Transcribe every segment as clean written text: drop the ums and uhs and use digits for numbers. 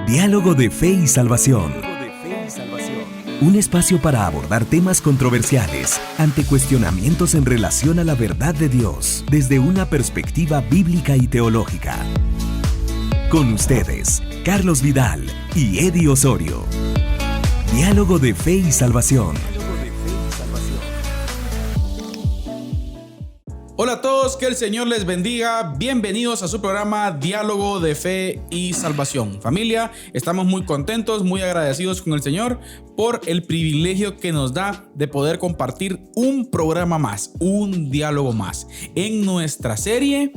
Diálogo de Fe y Salvación. Un espacio para abordar temas controversiales ante cuestionamientos en relación a la verdad de Dios desde una perspectiva bíblica y teológica. Con ustedes, Carlos Vidal y Eddie Osorio. Diálogo de Fe y Salvación. Hola a todos, que el Señor les bendiga. Bienvenidos a su programa Diálogo de Fe y Salvación. Familia, estamos muy contentos, muy agradecidos con el Señor por el privilegio que nos da de poder compartir un programa más, un diálogo más en nuestra serie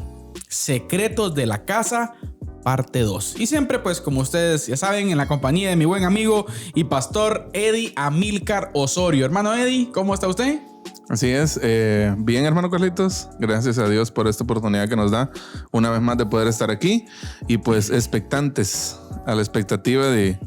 Secretos de la Casa, parte 2. Y siempre, pues, como ustedes ya saben, en la compañía de mi buen amigo y pastor Eddie Amílcar Osorio. Hermano Eddie, ¿cómo está usted? Así es, bien, hermano Carlitos, gracias a Dios por esta oportunidad que nos da una vez más de poder estar aquí y pues expectantes a la expectativa de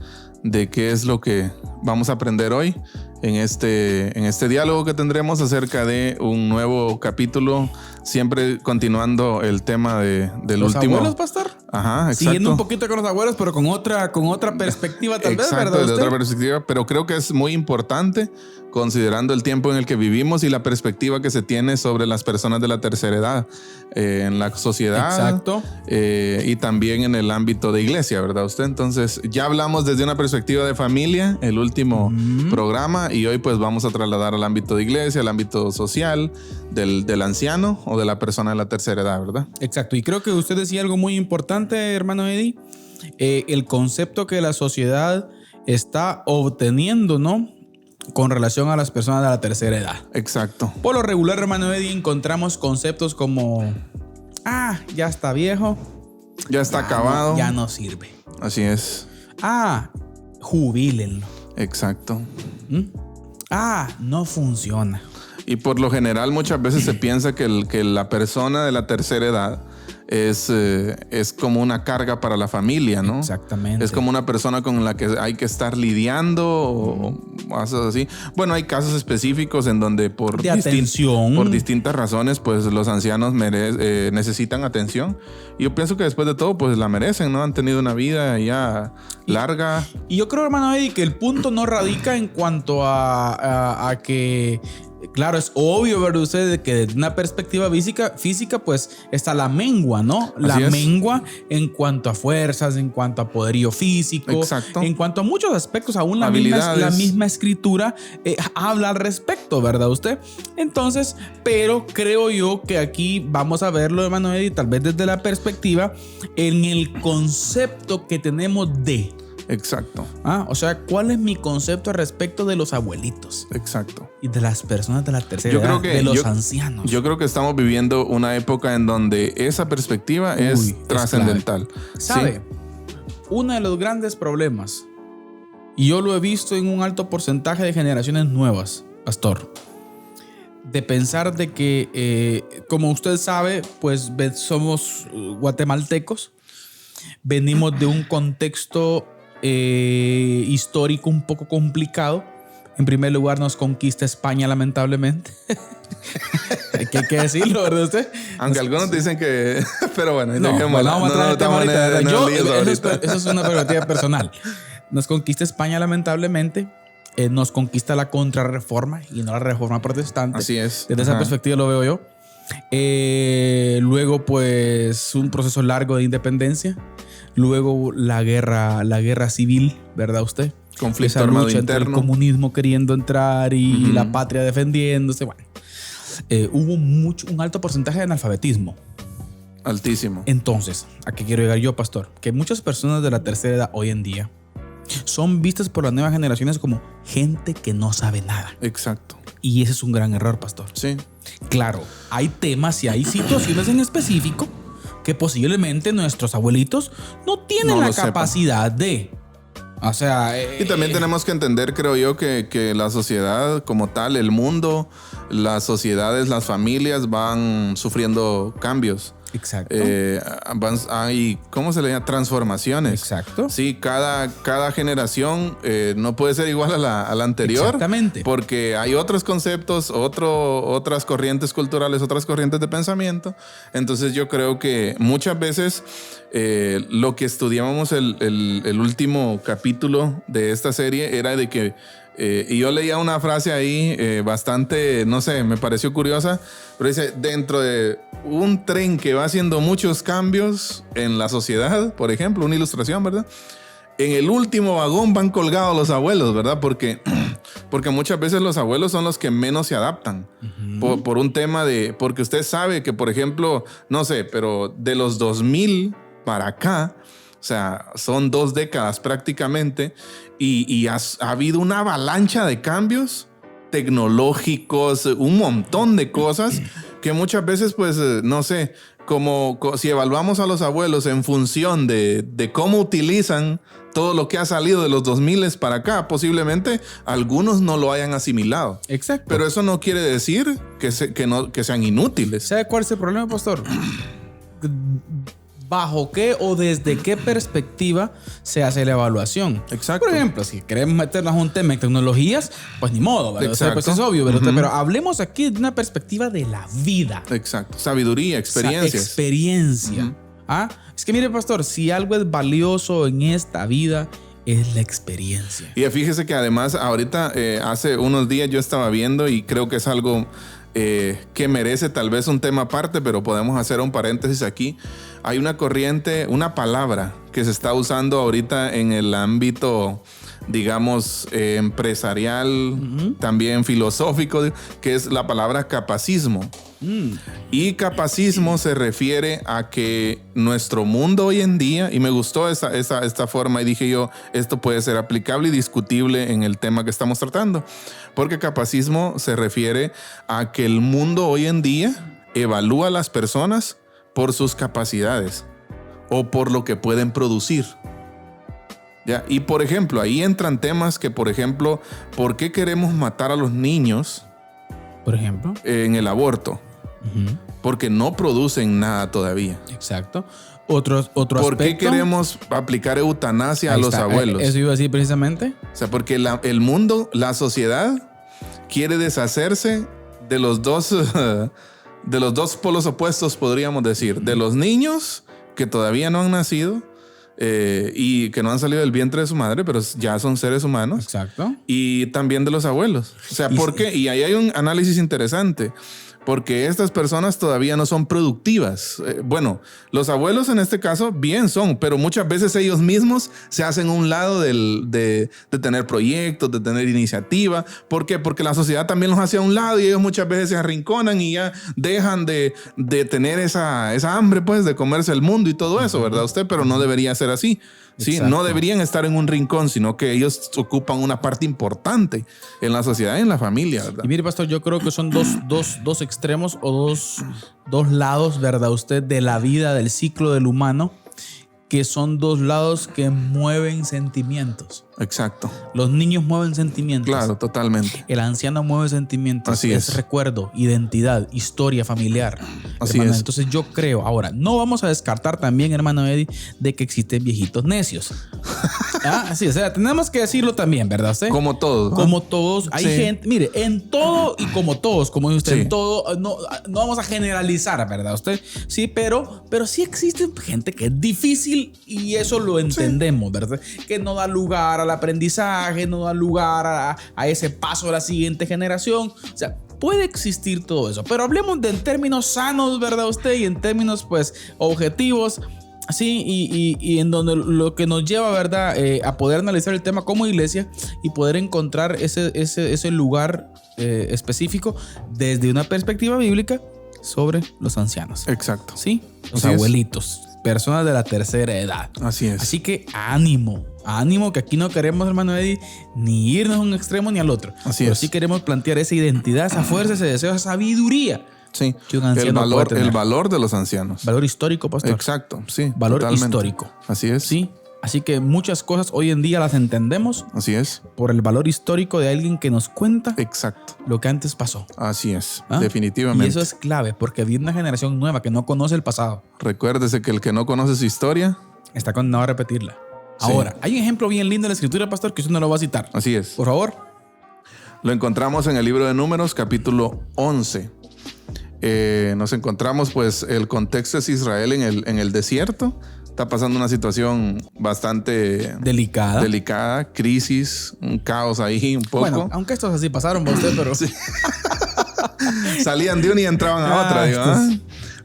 qué es lo que vamos a aprender hoy en este diálogo que tendremos acerca de un nuevo capítulo, siempre continuando el tema del ¿Los último. abuelos, pastor? Ajá, exacto. Siguiendo un poquito con los abuelos, pero con otra perspectiva tal vez, ¿verdad? Exacto, de otra perspectiva, pero creo que es muy importante considerando el tiempo en el que vivimos y la perspectiva que se tiene sobre las personas de la tercera edad en la sociedad. Exacto. Y también en el ámbito de iglesia, ¿verdad usted? Entonces ya hablamos desde una perspectiva de familia, el último programa, y hoy pues vamos a trasladar al ámbito de iglesia, al ámbito social del anciano o de la persona de la tercera edad, ¿verdad? Exacto, y creo que usted decía algo muy importante, hermano Eddie, el concepto que la sociedad está obteniendo, ¿no?, con relación a las personas de la tercera edad. Exacto. Por lo regular, hermano Eddie, encontramos conceptos como ya está viejo, ya está acabado, ya no sirve. Así es. Jubílenlo. Exacto. No funciona. Y por lo general muchas veces se piensa que la persona de la tercera edad es como una carga para la familia, ¿no? Exactamente. Es como una persona con la que hay que estar lidiando o cosas así. Bueno, hay casos específicos en donde por distintas razones, pues los ancianos necesitan atención. Y yo pienso que después de todo, pues la merecen, ¿no? Han tenido una vida ya larga. Y yo creo, hermano Eddie, que el punto no radica en cuanto a que... Claro, es obvio, ¿verdad? Usted que desde una perspectiva física, pues está la mengua, ¿no? La mengua en cuanto a fuerzas, en cuanto a poderío físico. Exacto. En cuanto a muchos aspectos, aún la misma escritura habla al respecto, ¿verdad usted? Entonces, pero creo yo que aquí vamos a verlo, hermano Eddie, tal vez desde la perspectiva en el concepto que tenemos de... Exacto. O sea, ¿cuál es mi concepto al respecto de los abuelitos? Exacto. Y de las personas de la tercera edad, de los ancianos. Yo creo que estamos viviendo una época en donde esa perspectiva es trascendental. ¿Sabe? ¿Sí? Uno de los grandes problemas, y yo lo he visto en un alto porcentaje de generaciones nuevas, pastor, de pensar de que, como usted sabe, pues somos guatemaltecos, venimos de un contexto histórico un poco complicado. En primer lugar, nos conquista España, lamentablemente. Hay que decirlo, ¿verdad usted? Aunque algunos dicen que... Pero bueno, vamos a traer el tema ahorita. Eso es una perspectiva personal. Nos conquista España, lamentablemente. Nos conquista la contrarreforma y no la reforma protestante. Así es. Desde esa perspectiva lo veo yo. Luego, pues, un proceso largo de independencia. Luego la guerra civil, ¿verdad usted? Conflicto esa armado lucha interno. Entre el comunismo queriendo entrar y la patria defendiéndose. Bueno, hubo un alto porcentaje de analfabetismo. Altísimo. Entonces, ¿a qué quiero llegar yo, pastor? Que muchas personas de la tercera edad hoy en día son vistas por las nuevas generaciones como gente que no sabe nada. Exacto. Y ese es un gran error, pastor. Sí. Claro, hay temas y hay situaciones en específico que posiblemente nuestros abuelitos no tienen la capacidad de... O sea... Y también tenemos que entender, creo yo, que la sociedad como tal, el mundo, las sociedades, las familias van sufriendo cambios. Exacto. Hay, ¿cómo se le llama? Transformaciones. Exacto. Sí, cada generación no puede ser igual a la anterior. Exactamente. Porque hay otros conceptos, otras corrientes culturales, otras corrientes de pensamiento. Entonces yo creo que muchas veces lo que estudiábamos el último capítulo de esta serie era de que y yo leía una frase ahí bastante, no sé, me pareció curiosa, pero dice, dentro de un tren que va haciendo muchos cambios en la sociedad, por ejemplo, una ilustración, ¿verdad? En el último vagón van colgados los abuelos, ¿verdad? Porque muchas veces los abuelos son los que menos se adaptan. Por un tema de... Porque usted sabe que, por ejemplo, no sé, pero de los 2000 para acá, o sea, son 2 décadas prácticamente, y ha habido una avalancha de cambios tecnológicos, un montón de cosas que muchas veces, pues, no sé, como si evaluamos a los abuelos en función de cómo utilizan todo lo que ha salido de los 2000 para acá, posiblemente algunos no lo hayan asimilado. Exacto. Pero eso no quiere decir que sean inútiles. ¿Sabe cuál es el problema, pastor? ¿Bajo qué o desde qué perspectiva se hace la evaluación? Exacto. Por ejemplo, si queremos meternos a un tema en tecnologías, pues ni modo, ¿verdad? O sea, pues es obvio, ¿verdad? Pero hablemos aquí de una perspectiva de la vida. Exacto. Sabiduría, experiencias. Experiencia. Es que mire, pastor, si algo es valioso en esta vida, es la experiencia. Y fíjese que además ahorita, hace unos días yo estaba viendo y creo que es algo que merece tal vez un tema aparte, pero podemos hacer un paréntesis aquí. Hay una corriente, una palabra que se está usando ahorita en el ámbito, digamos, empresarial, también filosófico, que es la palabra capacismo. Y capacismo se refiere a que nuestro mundo hoy en día, y me gustó esta forma, y dije yo, esto puede ser aplicable y discutible en el tema que estamos tratando, porque capacismo se refiere a que el mundo hoy en día evalúa a las personas por sus capacidades o por lo que pueden producir. ¿Ya? Y por ejemplo, ahí entran temas que, por ejemplo, ¿por qué queremos matar a los niños? Por ejemplo, en el aborto. Porque no producen nada todavía. Exacto. Otro ¿Por aspecto. qué queremos aplicar eutanasia a los abuelos? Eso iba a decir precisamente. O sea, porque el mundo, la sociedad quiere deshacerse de los dos polos opuestos, podríamos decir. De los niños que todavía no han nacido y que no han salido del vientre de su madre, pero ya son seres humanos. Exacto. Y también de los abuelos. O sea, ¿por qué? Y ahí hay un análisis interesante. Porque estas personas todavía no son productivas. Bueno, los abuelos en este caso bien son, pero muchas veces ellos mismos se hacen a un lado de tener proyectos, de tener iniciativa. ¿Por qué? Porque la sociedad también los hace a un lado y ellos muchas veces se arrinconan y ya dejan de tener esa hambre, pues, de comerse el mundo y todo eso, ¿verdad usted? Pero no debería ser así. Sí, no deberían estar en un rincón, sino que ellos ocupan una parte importante en la sociedad y en la familia, ¿verdad? Y mire, pastor, yo creo que son dos extremos o dos lados, ¿verdad? Usted de la vida, del ciclo del humano, que son 2 lados que mueven sentimientos. Exacto. Los niños mueven sentimientos. Claro, totalmente. El anciano mueve sentimientos. Así es. Recuerdo, identidad, historia familiar. Así hermano. es. Entonces yo creo, ahora, no vamos a descartar también, hermano Eddie, de que existen viejitos necios. Sí, o sea, tenemos que decirlo también, ¿verdad usted? Como todos, ¿no? Como todos. Hay gente, mire, en todo y como todos, como dice usted, Sí. en todo, no vamos a generalizar, ¿verdad usted? Sí, pero sí existe gente que es difícil y eso lo entendemos, ¿verdad? Que no da lugar al aprendizaje, no da lugar a ese paso a la siguiente generación. O sea, puede existir todo eso, pero hablemos de en términos sanos, ¿verdad usted? Y en términos, pues, objetivos. Sí, y en donde lo que nos lleva, ¿verdad? A poder analizar el tema como iglesia y poder encontrar ese lugar específico desde una perspectiva bíblica sobre los ancianos. Exacto. Sí, los Así abuelitos, personas de la tercera edad. Así es. Así que ánimo, que aquí no queremos, hermano Eddie, ni irnos a un extremo ni al otro. Así pero es. sí queremos plantear esa identidad, esa fuerza, ese deseo, esa sabiduría. Sí, Que un anciano puede tener. el valor de los ancianos. Valor histórico, pastor. Exacto, sí. Valor totalmente. histórico. Así es. Sí, Así que muchas cosas hoy en día las entendemos Así es. por el valor histórico de alguien que nos cuenta Exacto. lo que antes pasó. Así es. ¿Ah? Definitivamente. Y eso es clave porque viene una generación nueva que no conoce el pasado. Recuérdese que el que no conoce su historia, Está condenado a repetirla. Sí. Ahora, hay un ejemplo bien lindo en la escritura, pastor, que usted no lo va a citar. así es. Por favor. Lo encontramos en el libro de Números, capítulo 11. Nos encontramos, pues, el contexto es Israel en el desierto. Está pasando una situación bastante Delicada. crisis, un caos ahí un poco. Bueno, aunque estos así pasaron para usted, pero... Sí. Salían de una y entraban a otra, digo, ¿ah?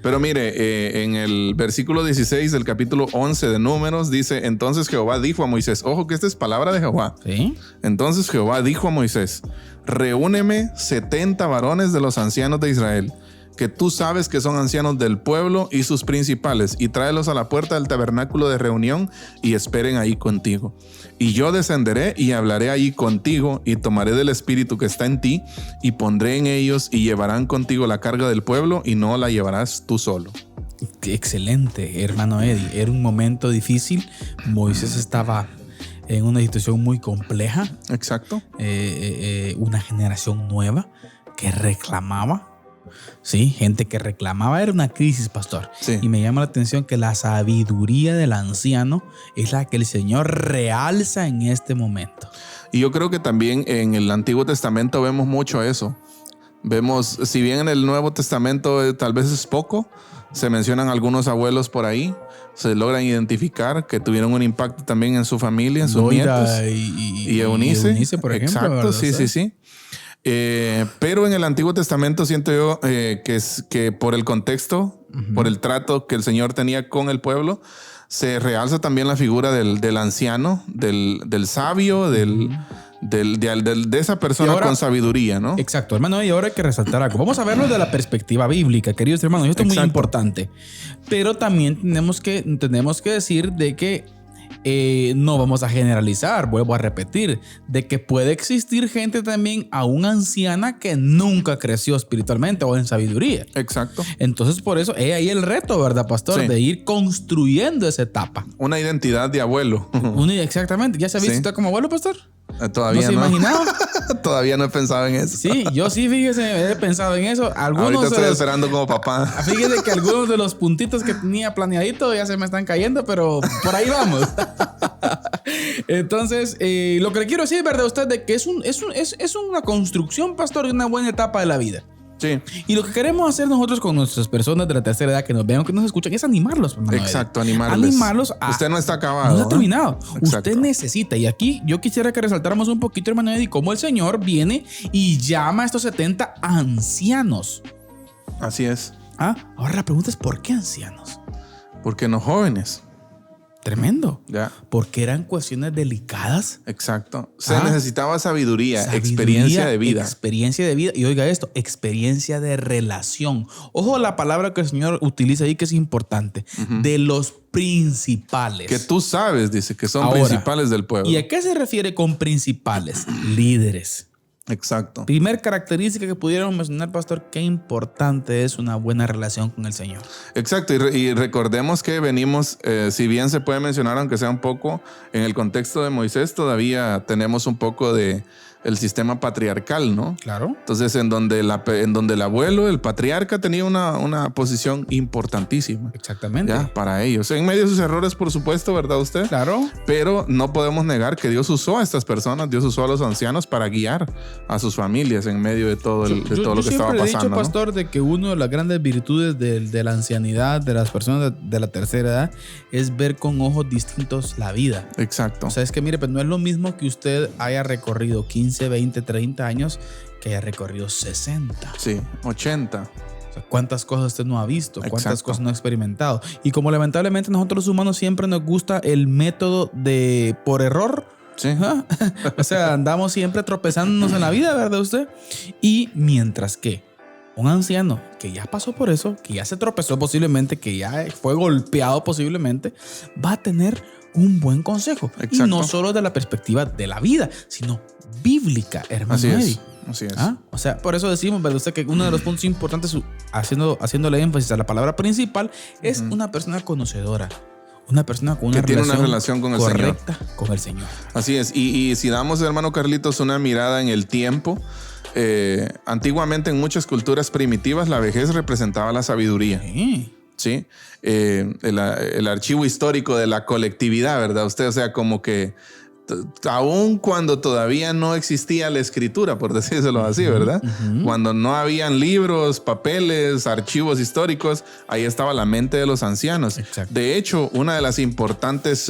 Pero mire, en el versículo 16 del capítulo 11 de Números dice, entonces Jehová dijo a Moisés, ojo que esta es palabra de Jehová. ¿Sí? Entonces Jehová dijo a Moisés, reúneme 70 varones de los ancianos de Israel, que tú sabes que son ancianos del pueblo y sus principales, y tráelos a la puerta del tabernáculo de reunión y esperen ahí contigo. Y yo descenderé y hablaré ahí contigo y tomaré del espíritu que está en ti y pondré en ellos y llevarán contigo la carga del pueblo y no la llevarás tú solo. Excelente, hermano Eddie. Era un momento difícil. Moisés estaba en una situación muy compleja. Exacto. Una generación nueva que reclamaba. Sí, gente que reclamaba. Era una crisis, pastor. Sí. Y me llama la atención que la sabiduría del anciano es la que el Señor realza en este momento. Y yo creo que también en el Antiguo Testamento vemos mucho eso. Vemos, si bien en el Nuevo Testamento tal vez es poco, se mencionan algunos abuelos por ahí, se logran identificar que tuvieron un impacto también en su familia, en sus Loida nietos. y Eunice, por ejemplo. Exacto, ¿verdad? sí. Pero en el Antiguo Testamento siento yo que por el contexto, por el trato que el Señor tenía con el pueblo, se realza también la figura del anciano, del sabio, de esa persona ahora, con sabiduría, ¿no? Exacto, hermano, y ahora hay que resaltar algo. Vamos a verlo de la perspectiva bíblica, queridos hermanos. Esto es muy importante. Pero también tenemos que decir de que no vamos a generalizar, vuelvo a repetir, de que puede existir gente también aún anciana que nunca creció espiritualmente o en sabiduría. Exacto. Entonces, por eso es ahí el reto, ¿verdad, pastor? Sí. De ir construyendo esa etapa. Una identidad de abuelo. Exactamente. ¿Ya se ha visto usted como abuelo, pastor? Todavía ¿No se imaginaba? Todavía no he pensado en eso. Sí, yo sí, fíjese, he pensado en eso. Ahorita estoy esperando como papá. Fíjese que algunos de los puntitos que tenía planeadito ya se me están cayendo, pero por ahí vamos. Entonces, lo que le quiero decir, ¿verdad? Usted de que es una construcción, pastor, de una buena etapa de la vida. Sí. Y lo que queremos hacer nosotros con nuestras personas de la tercera edad que nos vean, que nos escuchan, es animarlos. Exacto, animarlos a... Usted no está acabado. No ha terminado. Exacto. Usted necesita. Y aquí yo quisiera que resaltáramos un poquito, hermano Eddie, cómo el Señor viene y llama a estos 70 ancianos. Así es. Ahora la pregunta es, ¿por qué ancianos? ¿Por qué no jóvenes? Tremendo. Ya. Porque eran cuestiones delicadas. Exacto. Se necesitaba sabiduría, experiencia de vida. Experiencia de vida. Y oiga esto, experiencia de relación. Ojo a la palabra que el Señor utiliza ahí que es importante. De los principales. Que tú sabes, dice, que son principales del pueblo. ¿Y a qué se refiere con principales? Líderes. Exacto. Primer característica que pudiéramos mencionar, pastor, qué importante es una buena relación con el Señor. Exacto, y recordemos que venimos, si bien se puede mencionar, aunque sea un poco, en el contexto de Moisés, todavía tenemos un poco de el sistema patriarcal, ¿no? Claro. Entonces, en donde el abuelo, el patriarca, tenía una posición importantísima. Exactamente. Ya, para ellos. En medio de sus errores, por supuesto, ¿verdad usted? Claro. Pero no podemos negar que Dios usó a estas personas, Dios usó a los ancianos para guiar a sus familias en medio de todo, lo que estaba pasando. Yo siempre he dicho, ¿no? pastor, de que una de las grandes virtudes de la ancianidad, de las personas de la tercera edad, es ver con ojos distintos la vida. Exacto. O sea, es que mire, pues no es lo mismo que usted haya recorrido 15, 20, 30 años que haya recorrido 60. Sí, 80. O sea, ¿cuántas cosas usted no ha visto? ¿Cuántas Exacto. cosas no ha experimentado? Y como lamentablemente nosotros los humanos siempre nos gusta el método de por error. Sí. O sea, andamos siempre tropezándonos en la vida, ¿verdad usted? Y mientras que un anciano que ya pasó por eso, que ya se tropezó posiblemente, que ya fue golpeado posiblemente, va a tener un buen consejo. Exacto. Y no solo de la perspectiva de la vida, sino bíblica, hermano. Así Eddie. es. Así es. O sea, por eso decimos, ¿verdad usted? Que uno de los puntos importantes, haciéndole énfasis a la palabra principal, es una persona conocedora. Una persona con que tiene una relación con el Señor. Con el Señor. Así es. Y si damos, hermano Carlitos, una mirada en el tiempo, antiguamente en muchas culturas primitivas la vejez representaba la sabiduría. Sí. El archivo histórico de la colectividad, ¿verdad? Usted, o sea, como que aún cuando todavía no existía la escritura, por decírselo así, ¿verdad? Cuando no habían libros, papeles, archivos históricos, ahí estaba la mente de los ancianos. Exacto. De hecho, una de las importantes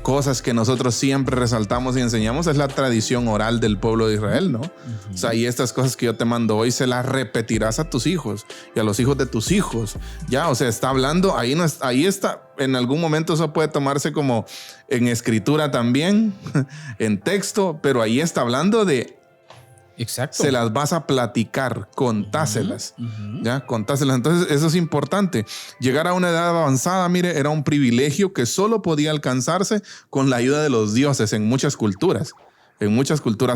cosas que nosotros siempre resaltamos y enseñamos es la tradición oral del pueblo de Israel, ¿no? O sea, y estas cosas que yo te mando hoy se las repetirás a tus hijos y a los hijos de tus hijos. Ya, o sea, está hablando, ahí está. En algún momento eso puede tomarse como en escritura también, en texto, pero ahí está hablando de... Exacto. Se las vas a platicar, contáselas. ¿Ya? Contáselas. Entonces, eso es importante. Llegar a una edad avanzada, mire, era un privilegio que solo podía alcanzarse con la ayuda de los dioses en muchas culturas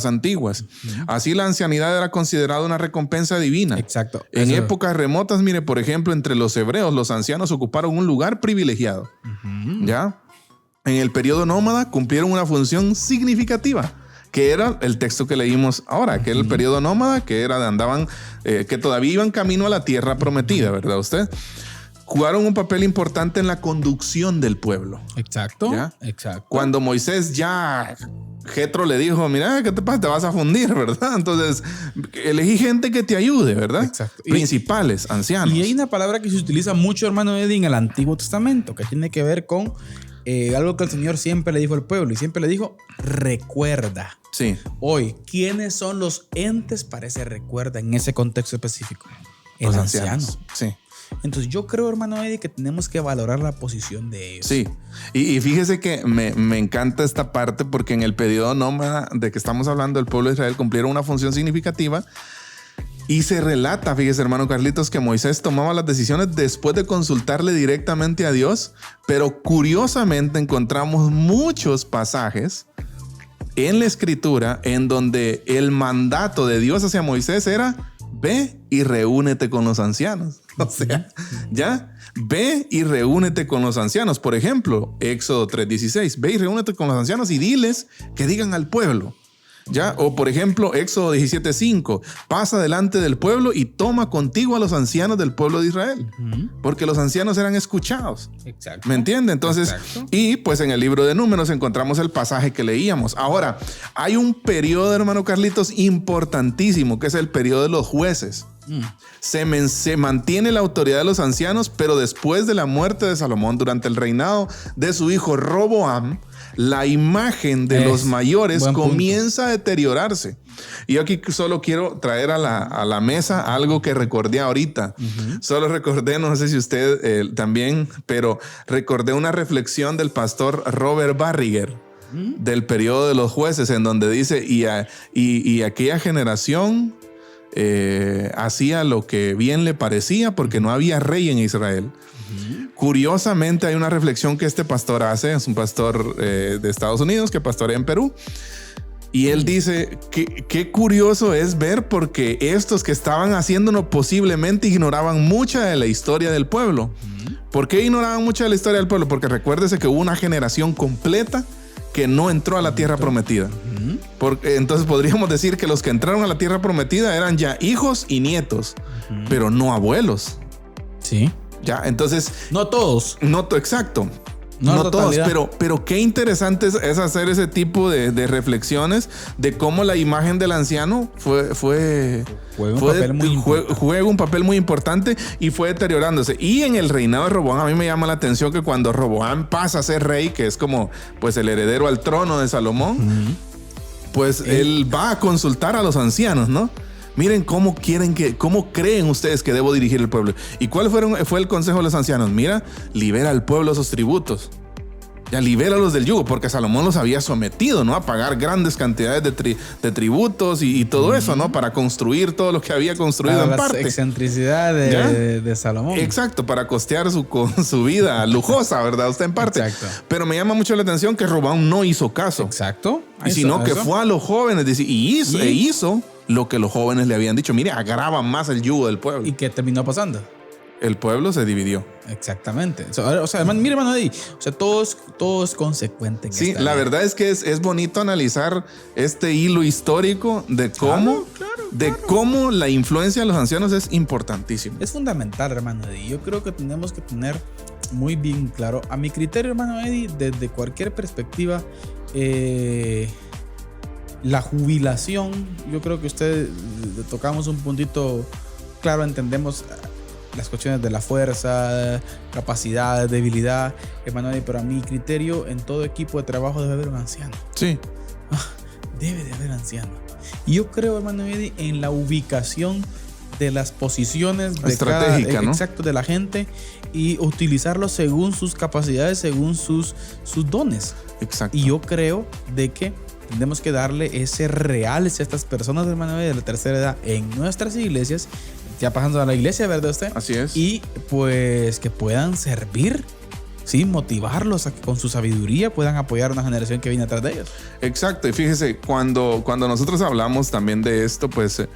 antiguas. Así la ancianidad era considerada una recompensa divina. Exacto. En épocas remotas, mire, por ejemplo, entre los hebreos, los ancianos ocuparon un lugar privilegiado. ¿Ya? En el periodo nómada cumplieron una función significativa, que era el texto que leímos ahora, que era el periodo nómada, que era de andaban, que todavía iban camino a la tierra prometida, ¿verdad usted? Jugaron un papel importante en la conducción del pueblo. Exacto. ¿Ya? Exacto. Cuando Moisés Jetro le dijo, mira, ¿qué te pasa? Te vas a fundir, ¿verdad? Entonces, elegí gente que te ayude, ¿verdad? Exacto. Principales, ancianos. Y hay una palabra que se utiliza mucho, hermano Eddie, en el Antiguo Testamento, que tiene que ver con algo que el Señor siempre le dijo al pueblo, y siempre le dijo, recuerda. Sí. Hoy, ¿quiénes son los entes para ese recuerda en ese contexto específico? El Los anciano. ancianos. Sí. Entonces yo creo, hermano Eddie, que tenemos que valorar la posición de ellos. Sí, y fíjese que me encanta esta parte porque en el periodo nómada de que estamos hablando, el pueblo de Israel cumplieron una función significativa y se relata, fíjese, hermano Carlitos, que Moisés tomaba las decisiones después de consultarle directamente a Dios, pero curiosamente encontramos muchos pasajes en la escritura en donde el mandato de Dios hacia Moisés era: ve y reúnete con los ancianos. O sea, ya, ve y reúnete con los ancianos. Por ejemplo, Éxodo 3:16, ve y reúnete con los ancianos y diles que digan al pueblo. ¿Ya? O por ejemplo, Éxodo 17:5, pasa delante del pueblo y toma contigo a los ancianos del pueblo de Israel, porque los ancianos eran escuchados. Exacto. ¿Me entiende? Entonces, exacto. Y pues en el libro de Números encontramos el pasaje que leíamos. Ahora, hay un periodo, hermano Carlitos, importantísimo, que es el periodo de los jueces. Se mantiene la autoridad de los ancianos, pero después de la muerte de Salomón, durante el reinado de su hijo Roboam, la imagen de los mayores comienza a deteriorarse. Y yo aquí solo quiero traer a la mesa algo que recordé ahorita. Solo recordé, no sé si usted también, pero recordé una reflexión del pastor Robert Barriger del periodo de los jueces, en donde dice, y aquella generación hacía lo que bien le parecía porque no había rey en Israel. Curiosamente hay una reflexión que este pastor hace, es un pastor de Estados Unidos que pastorea en Perú, y él dice que qué curioso es ver porque estos que estaban haciéndolo posiblemente ignoraban mucha de la historia del pueblo. ¿Por qué ignoraban mucha de la historia del pueblo? Porque recuérdese que hubo una generación completa que no entró a la tierra prometida. Porque entonces podríamos decir que los que entraron a la tierra prometida eran ya hijos y nietos, pero no abuelos. Sí. Ya, entonces... No todos. Exacto. No todos, pero qué interesante es hacer ese tipo de reflexiones de cómo la imagen del anciano juega un papel muy importante y fue deteriorándose. Y en el reinado de Roboam, a mí me llama la atención que cuando Roboam pasa a ser rey, que es como pues el heredero al trono de Salomón, pues él va a consultar a los ancianos, ¿no? Miren cómo creen ustedes que debo dirigir el pueblo. ¿Y cuál fue el consejo de los ancianos? Mira, libera al pueblo esos tributos. Ya libéralos del yugo, porque Salomón los había sometido, ¿no? A pagar grandes cantidades de tributos y todo eso, ¿no? Para construir todo lo que había construido en parte. La excentricidad de Salomón. Exacto, para costear su vida lujosa, ¿verdad? Usted en parte. Exacto. Pero me llama mucho la atención que Roboam no hizo caso. Exacto. Sino que fue a los jóvenes y hizo lo que los jóvenes le habían dicho. Mire, agrava más el yugo del pueblo. ¿Y qué terminó pasando? el pueblo se dividió. Exactamente. O sea, mire, hermano Eddie, o sea, todo es consecuente. Sí, la verdad es que es bonito analizar este hilo histórico de cómo, cómo la influencia de los ancianos es importantísima. Es fundamental, hermano Eddie. Yo creo que tenemos que tener muy bien claro, a mi criterio, hermano Eddie, desde cualquier perspectiva, la jubilación, yo creo que usted tocamos un puntito claro, entendemos las cuestiones de la fuerza, capacidad, debilidad, hermano Eddie, pero a mi criterio, en todo equipo de trabajo debe haber un anciano. Sí. Debe de haber anciano. Y yo creo, hermano Eddie, en la ubicación de las posiciones de estratégica, ¿no? Exacto, de la gente, y utilizarlo según sus capacidades, según sus dones. Exacto. Y yo creo de que tenemos que darle ese realce a estas personas, hermano Eddie, de la tercera edad en nuestras iglesias, ya pasando a la iglesia, ¿verdad usted? Así es. Y pues que puedan servir, sí, motivarlos a que con su sabiduría puedan apoyar a una generación que viene atrás de ellos. Exacto, y fíjese, cuando nosotros hablamos también de esto, pues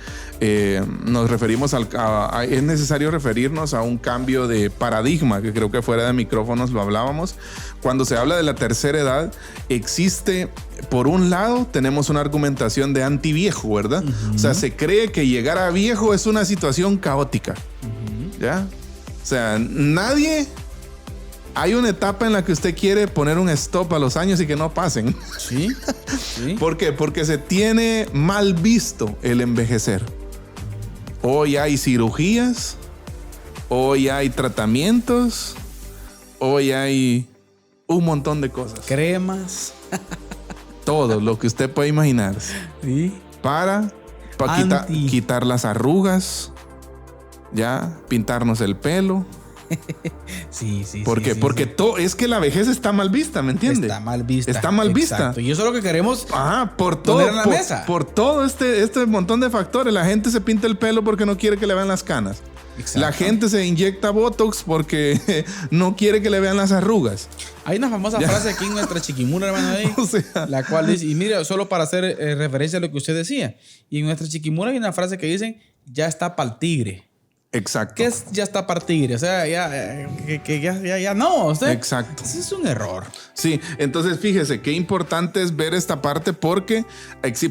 nos referimos es necesario referirnos a un cambio de paradigma, que creo que fuera de micrófonos lo hablábamos. Cuando se habla de la tercera edad, existe, por un lado, tenemos una argumentación de antiviejo, ¿verdad? O sea, se cree que llegar a viejo es una situación caótica, ¿ya? O sea, hay una etapa en la que usted quiere poner un stop a los años y que no pasen. Sí, sí. ¿Por qué? Porque se tiene mal visto el envejecer. Hoy hay cirugías, hoy hay tratamientos, hoy hay un montón de cosas. Cremas. Todo lo que usted puede imaginar. Sí. Para quitar las arrugas, ya, pintarnos el pelo. Sí. ¿Por qué? Porque todo es que la vejez está mal vista, ¿me entiende? Está mal vista. Está mal vista. Exacto. Y eso es lo que queremos por poner en la mesa. Por todo este montón de factores. La gente se pinta el pelo porque no quiere que le vean las canas. Exacto. La gente se inyecta Botox porque no quiere que le vean las arrugas. Hay una famosa frase aquí en nuestra chiquimula, hermano, ahí, o sea, la cual dice, y mira, solo para hacer referencia a lo que usted decía, y en nuestra chiquimula hay una frase que dicen, ya está pa'l tigre. Exacto. ¿Qué es ya está pa'l tigre? O sea, ya no. O sea, exacto. Ese es un error. Sí, entonces fíjese qué importante es ver esta parte porque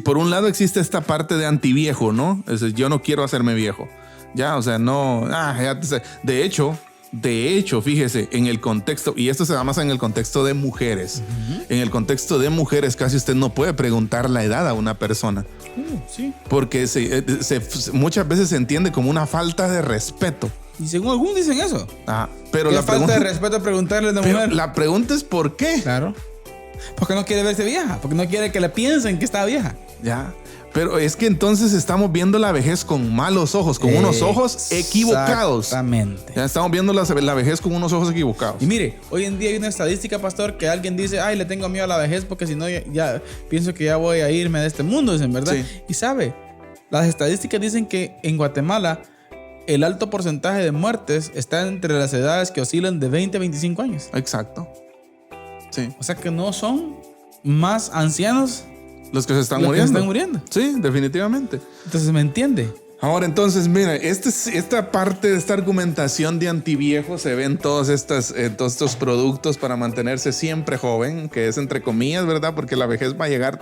por un lado existe esta parte de antiviejo, ¿no? Es decir, yo no quiero hacerme viejo. Ya, o sea, no. De hecho, fíjese, en el contexto, y esto se da más en el contexto de mujeres. En el contexto de mujeres, casi usted no puede preguntar la edad a una persona. Sí. Porque muchas veces se entiende como una falta de respeto. Y según algunos dicen eso. Pero la falta de respeto preguntarle a una mujer. La pregunta es ¿por qué? Claro. Porque no quiere verse vieja. Porque no quiere que le piensen que está vieja. Ya. Pero es que entonces estamos viendo la vejez con malos ojos, con unos ojos equivocados. Exactamente. Ya estamos viendo la vejez con unos ojos equivocados. Y mire, hoy en día hay una estadística, pastor, que alguien dice, ay, le tengo miedo a la vejez porque si no ya pienso que ya voy a irme de este mundo, dicen, ¿verdad? Sí. Y sabe, las estadísticas dicen que en Guatemala el alto porcentaje de muertes está entre las edades que oscilan de 20 a 25 años. Exacto. Sí. O sea que no son más ancianos los que se están muriendo. Sí, definitivamente. Entonces, ¿me entiende? Ahora, entonces, mira, esta parte de esta argumentación de antiviejo se ve en todos estos productos para mantenerse siempre joven, que es entre comillas, ¿verdad? Porque la vejez va a llegar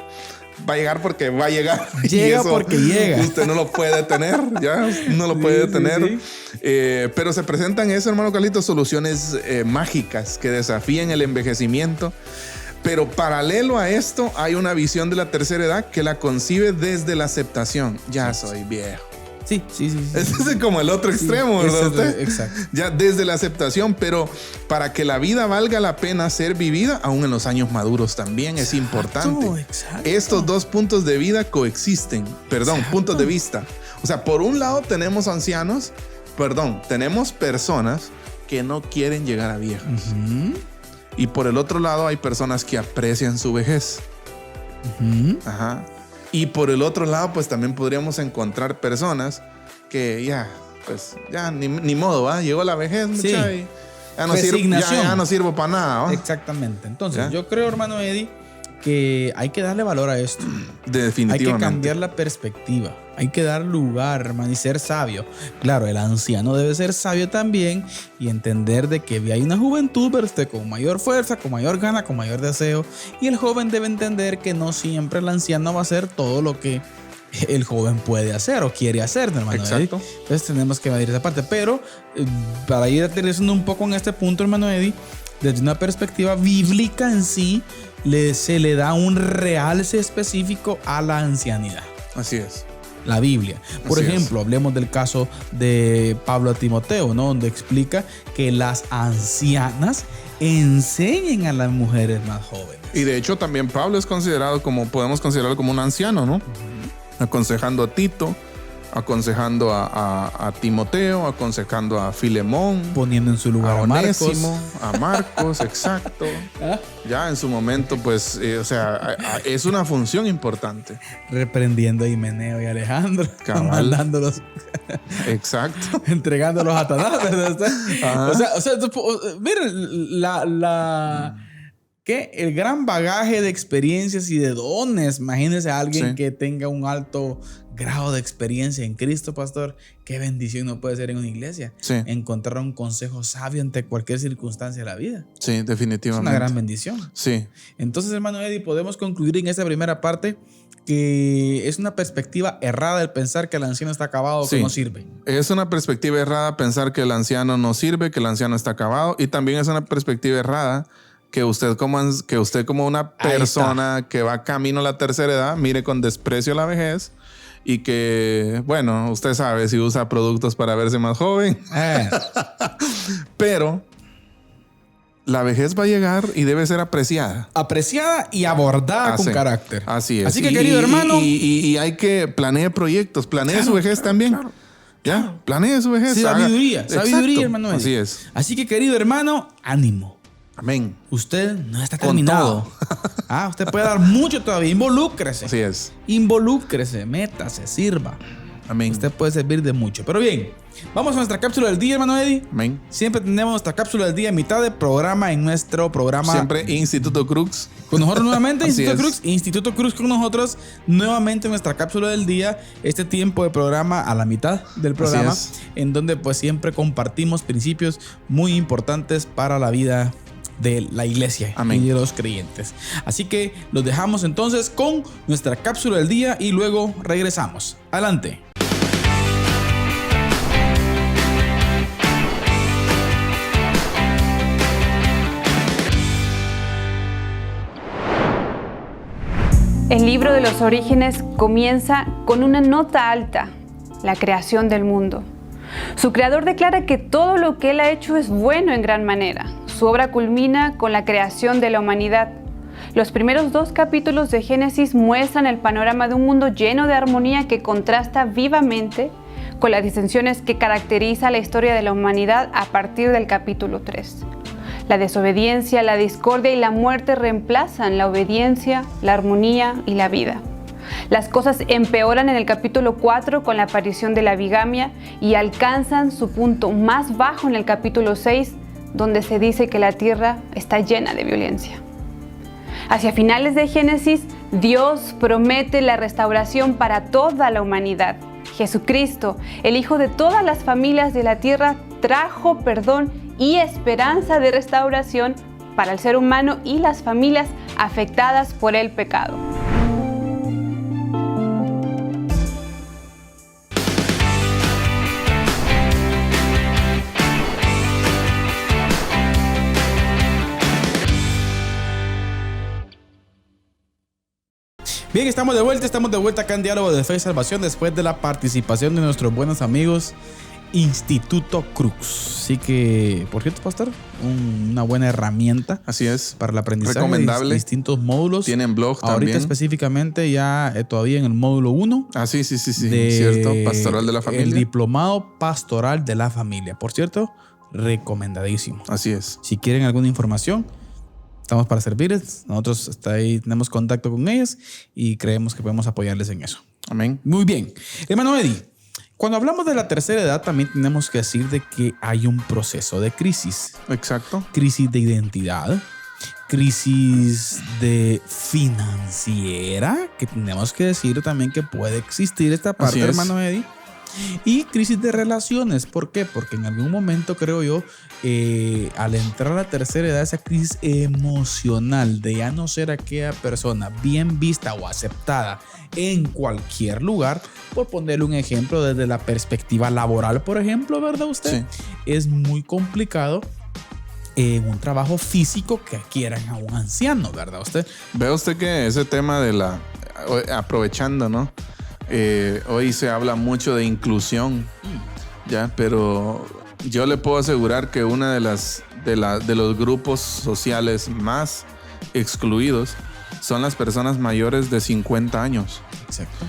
porque va a llegar. Llega porque llega. Usted no lo puede detener, ya, no lo puede detener. Sí. Pero se presentan eso, hermano Carlitos, soluciones mágicas que desafían el envejecimiento. Pero paralelo a esto hay una visión de la tercera edad que la concibe desde la aceptación. Ya soy viejo. Sí. Ese es como el otro extremo, ¿verdad usted? Exacto. Ya desde la aceptación, pero para que la vida valga la pena ser vivida, aún en los años maduros también es importante. Exacto. Estos dos puntos de vida coexisten. Puntos de vista. O sea, por un lado tenemos tenemos personas que no quieren llegar a viejas. Y por el otro lado hay personas que aprecian su vejez. Ajá. Y por el otro lado, pues también podríamos encontrar personas que ya ni modo, ¿va? Llegó la vejez, sí. Mucha, y ya no sirvo para nada, ¿va? Exactamente. Entonces, yo creo, hermano Eddie, que hay que darle valor a esto. Definitivamente. Hay que cambiar la perspectiva. Hay que dar lugar, hermano, y ser sabio. Claro, el anciano debe ser sabio también y entender de que hay una juventud, pero usted con mayor fuerza, con mayor gana, con mayor deseo. Y el joven debe entender que no siempre el anciano va a hacer todo lo que el joven puede hacer o quiere hacer, hermano. Exacto. Eddie. Entonces tenemos que medir esa parte. Pero para ir aterrizando un poco en este punto, hermano Eddie, desde una perspectiva bíblica en sí, se le da un realce específico a la ancianidad. Así es. La Biblia. Por ejemplo, hablemos del caso de Pablo a Timoteo, ¿no? Donde explica que las ancianas enseñen a las mujeres más jóvenes. Y de hecho también Pablo es considerado podemos considerarlo como un anciano, ¿no? Aconsejando a Tito, aconsejando a Timoteo, aconsejando a Filemón, poniendo en su lugar a Onésimo, a Marcos, exacto. Ya en su momento, pues, es una función importante. Reprendiendo a Himeneo y Alejandro, mandándolos. Exacto. Entregándolos a Satanás, ¿verdad? O sea, miren, que el gran bagaje de experiencias y de dones. Imagínense a alguien que tenga un alto grado de experiencia en Cristo, pastor. Qué bendición no puede ser en una iglesia. Encontrar un consejo sabio ante cualquier circunstancia de la vida. Sí, definitivamente. Es una gran bendición. Sí. Entonces, hermano Eddie, podemos concluir en esta primera parte que es una perspectiva errada el pensar que el anciano está acabado o que no sirve. Es una perspectiva errada pensar que el anciano no sirve, que el anciano está acabado. Y también es una perspectiva errada que usted como una persona que va camino a la tercera edad mire con desprecio la vejez y que, bueno, usted sabe si usa productos para verse más joven. Pero la vejez va a llegar y debe ser apreciada. Apreciada y abordada con carácter. Así es. Así que, querido hermano. Y hay que planear proyectos. Planee su vejez también. Claro. ¿Ya? Planee su vejez. Sabiduría, hermano. Así es. Así que, querido hermano, ánimo. Amén. Usted no está terminado. Usted puede dar mucho todavía. Involúcrese. Así es. Involúcrese, métase, sirva. Amén. Usted puede servir de mucho. Pero bien, vamos a nuestra cápsula del día, hermano Eddie. Amén. Siempre tenemos nuestra cápsula del día, mitad de programa en nuestro programa. Siempre Instituto Crux. Con nosotros nuevamente, Instituto Crux con nosotros. Nuevamente nuestra cápsula del día. Este tiempo de programa a la mitad del programa. En donde pues siempre compartimos principios muy importantes para la vida de la iglesia. Amén. Y de los creyentes. Así que los dejamos entonces con nuestra cápsula del día y luego regresamos. Adelante. El libro de los Orígenes comienza con una nota alta, la creación del mundo. Su creador declara que todo lo que él ha hecho es bueno en gran manera. Su obra culmina con la creación de la humanidad. Los primeros 2 capítulos de Génesis muestran el panorama de un mundo lleno de armonía que contrasta vivamente con las disensiones que caracteriza la historia de la humanidad a partir del capítulo 3. La desobediencia, la discordia y la muerte reemplazan la obediencia, la armonía y la vida. Las cosas empeoran en el capítulo 4 con la aparición de la bigamia y alcanzan su punto más bajo en el capítulo 6, donde se dice que la tierra está llena de violencia. Hacia finales de Génesis, Dios promete la restauración para toda la humanidad. Jesucristo, el Hijo de todas las familias de la tierra, trajo perdón y esperanza de restauración para el ser humano y las familias afectadas por el pecado. Bien, estamos de vuelta acá en Diálogo de Fe y Salvación después de la participación de nuestros buenos amigos Instituto Crux. Así que, por cierto, pastor, una buena herramienta. Así es. Para el aprendizaje. Recomendable. De distintos módulos. Tienen blog también. Ahorita específicamente ya todavía en el módulo 1. Sí. Cierto, Pastoral de la Familia. El Diplomado Pastoral de la Familia. Por cierto, recomendadísimo. Así es. Si quieren alguna información, estamos para servirles. Nosotros tenemos contacto con ellos y creemos que podemos apoyarles en eso. Amén. Muy bien. Hermano Eddie, cuando hablamos de la tercera edad, también tenemos que decir de que hay un proceso de crisis. Exacto. Crisis de identidad, crisis financiera, que tenemos que decir también que puede existir esta parte, hermano Eddie. Y crisis de relaciones. ¿Por qué? Porque en algún momento, creo yo, al entrar a la tercera edad, esa crisis emocional de ya no ser aquella persona bien vista o aceptada en cualquier lugar, por ponerle un ejemplo desde la perspectiva laboral, por ejemplo, ¿verdad usted? Sí. Es muy complicado en un trabajo físico que quieran a un anciano, ¿verdad usted? Ve usted que ese tema de aprovechando, ¿no? Hoy se habla mucho de inclusión, ya, pero yo le puedo asegurar que una de los grupos sociales más excluidos son las personas mayores de 50 años. Exacto.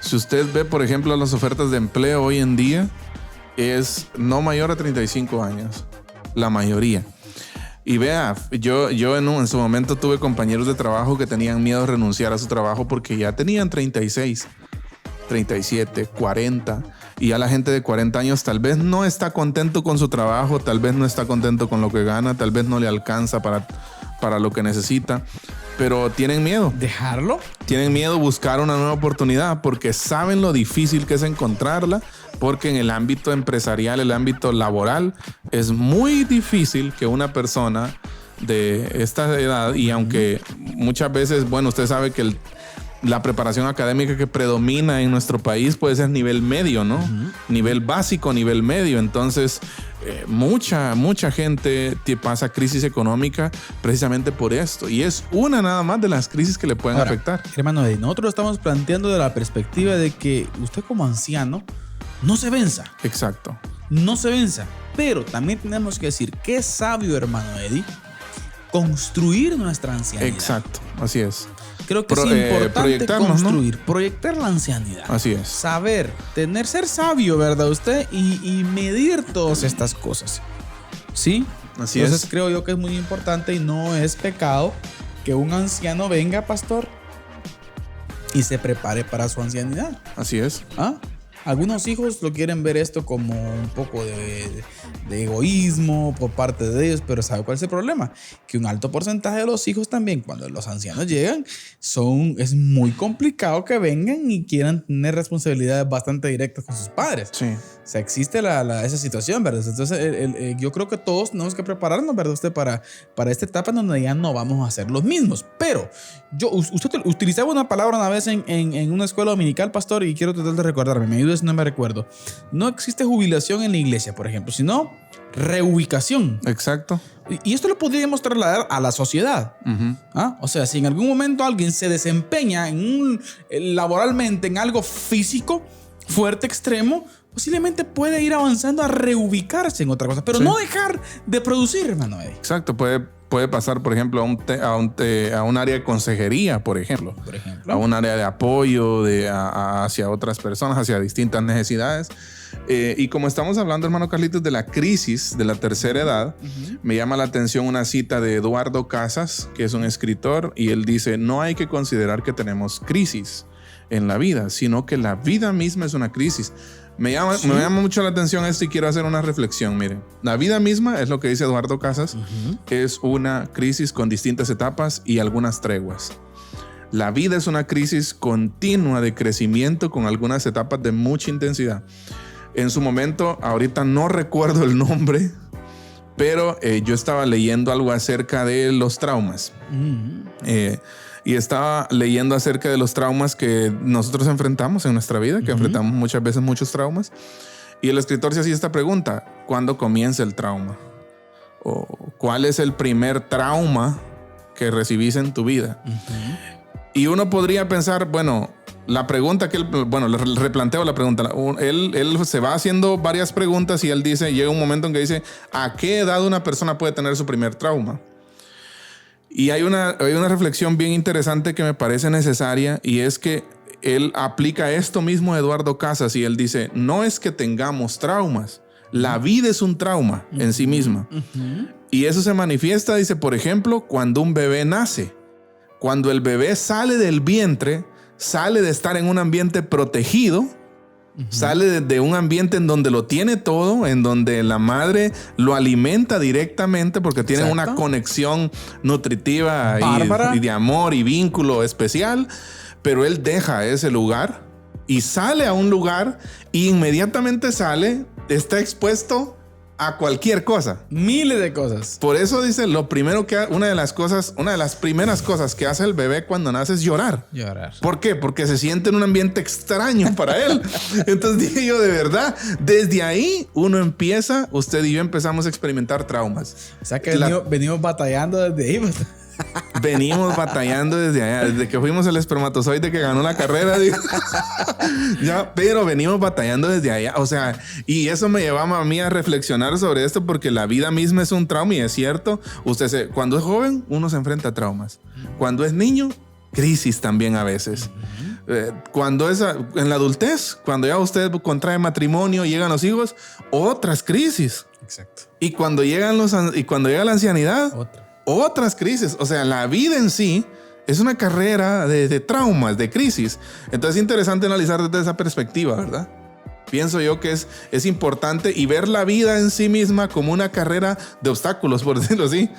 Si usted ve, por ejemplo, las ofertas de empleo hoy en día, es no mayor a 35 años, la mayoría. Y vea, yo en su momento tuve compañeros de trabajo que tenían miedo de renunciar a su trabajo porque ya tenían 36, 37, 40. Y ya la gente de 40 años tal vez no está contento con su trabajo, tal vez no está contento con lo que gana, tal vez no le alcanza para lo que necesita. Pero tienen miedo. ¿Dejarlo? Tienen miedo buscar una nueva oportunidad porque saben lo difícil que es encontrarla, porque en el ámbito empresarial, el ámbito laboral, es muy difícil que una persona de esta edad, y aunque muchas veces, bueno, usted sabe que la preparación académica que predomina en nuestro país puede ser nivel medio, ¿no? Nivel básico, nivel medio. Entonces, mucha gente pasa crisis económica precisamente por esto. Y es una nada más de las crisis que le pueden afectar. Hermano, nosotros lo estamos planteando de la perspectiva de que usted como anciano no se venza. Exacto. No se venza. Pero también tenemos que decir que es sabio, hermano Eddie, construir nuestra ancianidad. Exacto, así es. Creo que es importante construir, ¿no? Proyectar la ancianidad. Así es. Saber, ser sabio, ¿verdad usted? Y medir todas estas cosas. ¿Sí? Así Entonces es. creo yo que es muy importante y no es pecado que un anciano venga, pastor, y se prepare para su ancianidad. Así es. ¿Ah? Algunos hijos lo quieren ver esto como un poco de egoísmo por parte de ellos, pero ¿sabe cuál es el problema? Que un alto porcentaje de los hijos también, cuando los ancianos llegan, es muy complicado que vengan y quieran tener responsabilidades bastante directas con sus padres. Sí. O sea, existe esa situación, ¿verdad? Entonces, yo creo que todos tenemos que prepararnos, ¿verdad? Usted para esta etapa en donde ya no vamos a ser los mismos. Pero usted utilizaba una palabra una vez en una escuela dominical, pastor, y quiero tratar de recordarme. Me ayuda si no me recuerdo. No existe jubilación en la iglesia, por ejemplo, sino reubicación. Exacto. Y esto lo podríamos trasladar a la sociedad. ¿Ah? O sea, si en algún momento alguien se desempeña laboralmente en algo físico, fuerte, extremo, posiblemente puede ir avanzando a reubicarse en otra cosa, pero no dejar de producir, hermano Eddie. Exacto, puede pasar, por ejemplo, a un área de consejería, por ejemplo. A un área de apoyo hacia otras personas, hacia distintas necesidades. Y como estamos hablando, hermano Carlitos, de la crisis de la tercera edad, me llama la atención una cita de Eduardo Casas, que es un escritor, y él dice: no hay que considerar que tenemos crisis en la vida, sino que la vida misma es una crisis. Me llama mucho la atención esto y quiero hacer una reflexión. Miren, la vida misma, es lo que dice Eduardo Casas, es una crisis con distintas etapas y algunas treguas. La vida es una crisis continua de crecimiento con algunas etapas de mucha intensidad. En su momento, ahorita no recuerdo el nombre, pero yo estaba leyendo algo acerca de los traumas. Y estaba leyendo acerca de los traumas que nosotros enfrentamos en nuestra vida, que enfrentamos muchas veces muchos traumas. Y el escritor se hacía esta pregunta: ¿cuándo comienza el trauma? ¿O cuál es el primer trauma que recibís en tu vida? Y uno podría pensar, bueno, la pregunta que él, le replanteo la pregunta. Él se va haciendo varias preguntas y él dice, llega un momento en que dice, ¿a qué edad una persona puede tener su primer trauma? Y hay una reflexión bien interesante que me parece necesaria, y es que él aplica esto mismo a Eduardo Casas y él dice: no es que tengamos traumas, la vida es un trauma en sí misma. Y eso se manifiesta, dice, por ejemplo, cuando un bebé nace. Cuando el bebé sale del vientre, sale de estar en un ambiente protegido, Sale de un ambiente en donde lo tiene todo, en donde la madre lo alimenta directamente porque tienen una conexión nutritiva y de amor y vínculo especial. Pero él deja ese lugar y sale a un lugar y inmediatamente está expuesto a cualquier cosa. Miles de cosas. Por eso dice, una de las primeras cosas que hace el bebé cuando nace es llorar. ¿Por qué? Porque se siente en un ambiente extraño para él. Entonces dije yo, de verdad, desde ahí usted y yo empezamos a experimentar traumas. O sea que venimos batallando desde ahí. Venimos batallando desde allá, desde que fuimos el espermatozoide que ganó la carrera, digo. Ya, pero venimos batallando desde allá. O sea, y eso me llevaba a mí a reflexionar sobre esto, porque la vida misma es un trauma, y es cierto. Cuando es joven, uno se enfrenta a traumas. Cuando es niño, crisis también a veces. Cuando es en la adultez, cuando ya usted contrae matrimonio, llegan los hijos, otras crisis. Exacto. Y cuando llega la ancianidad, otras crisis. O sea, la vida en sí es una carrera de traumas, de crisis. Entonces es interesante analizar desde esa perspectiva, ¿verdad? Pienso yo que es importante, y ver la vida en sí misma como una carrera de obstáculos, por decirlo así.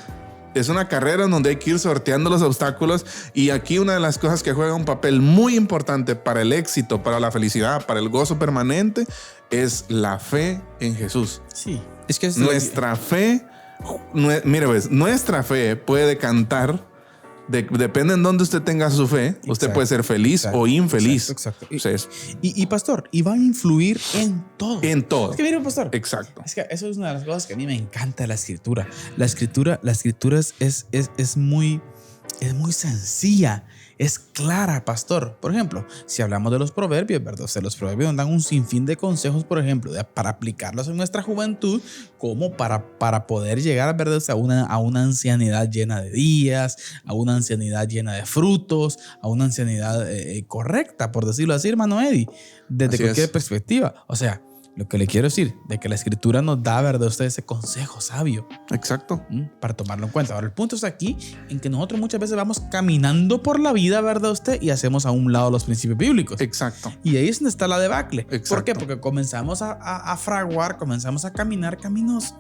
Es una carrera en donde hay que ir sorteando los obstáculos, y aquí una de las cosas que juega un papel muy importante para el éxito, para la felicidad, para el gozo permanente, es la fe en Jesús. Sí. Es que nuestra fe... Mire, pues, nuestra fe puede decantar, depende en dónde usted tenga su fe. Exacto. Usted puede ser feliz o infeliz. Exacto. Y pastor, y va a influir en todo. En todo. Es que mire, pastor. Exacto. Es que eso es una de las cosas que a mí me encanta de la escritura. La escritura es muy sencilla. Es clara, pastor. Por ejemplo, si hablamos de los proverbios, ¿verdad? O sea, los proverbios nos dan un sinfín de consejos, por ejemplo, para aplicarlos en nuestra juventud, como para poder llegar, ¿verdad? O sea, a una ancianidad llena de días, a una ancianidad llena de frutos, a una ancianidad correcta, por decirlo así, hermano Eddie, desde cualquier perspectiva. O sea, lo que le quiero decir, de que la escritura nos da, ¿verdad?, usted ese consejo sabio. Exacto. Para tomarlo en cuenta. Ahora, el punto es aquí en que nosotros muchas veces vamos caminando por la vida, ¿verdad usted? Y hacemos a un lado los principios bíblicos. Exacto. Y ahí es donde está la debacle. Exacto. ¿Por qué? Porque comenzamos a fraguar, comenzamos a caminar caminos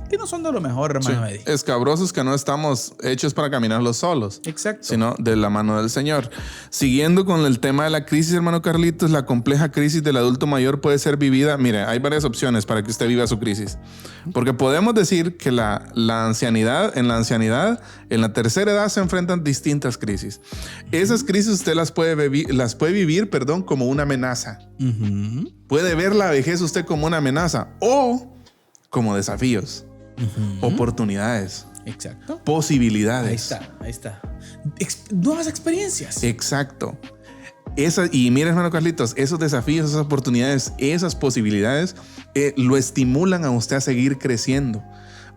que no son de lo mejor, hermano Eddie. Escabrosos, que no estamos hechos para caminarlos solos. Exacto. Sino de la mano del Señor. Siguiendo con el tema de la crisis, hermano Carlitos, la compleja crisis del adulto mayor puede ser vivida. Mire, hay varias opciones para que usted viva su crisis. Porque podemos decir que en la ancianidad, en la tercera edad se enfrentan distintas crisis. Esas crisis usted las puede vivir, como una amenaza. Puede ver la vejez usted como una amenaza o como desafíos, oportunidades. Exacto. Posibilidades. Ahí está. Nuevas experiencias. Exacto. Y mira, hermano Carlitos, esos desafíos, esas oportunidades, esas posibilidades lo estimulan a usted a seguir creciendo,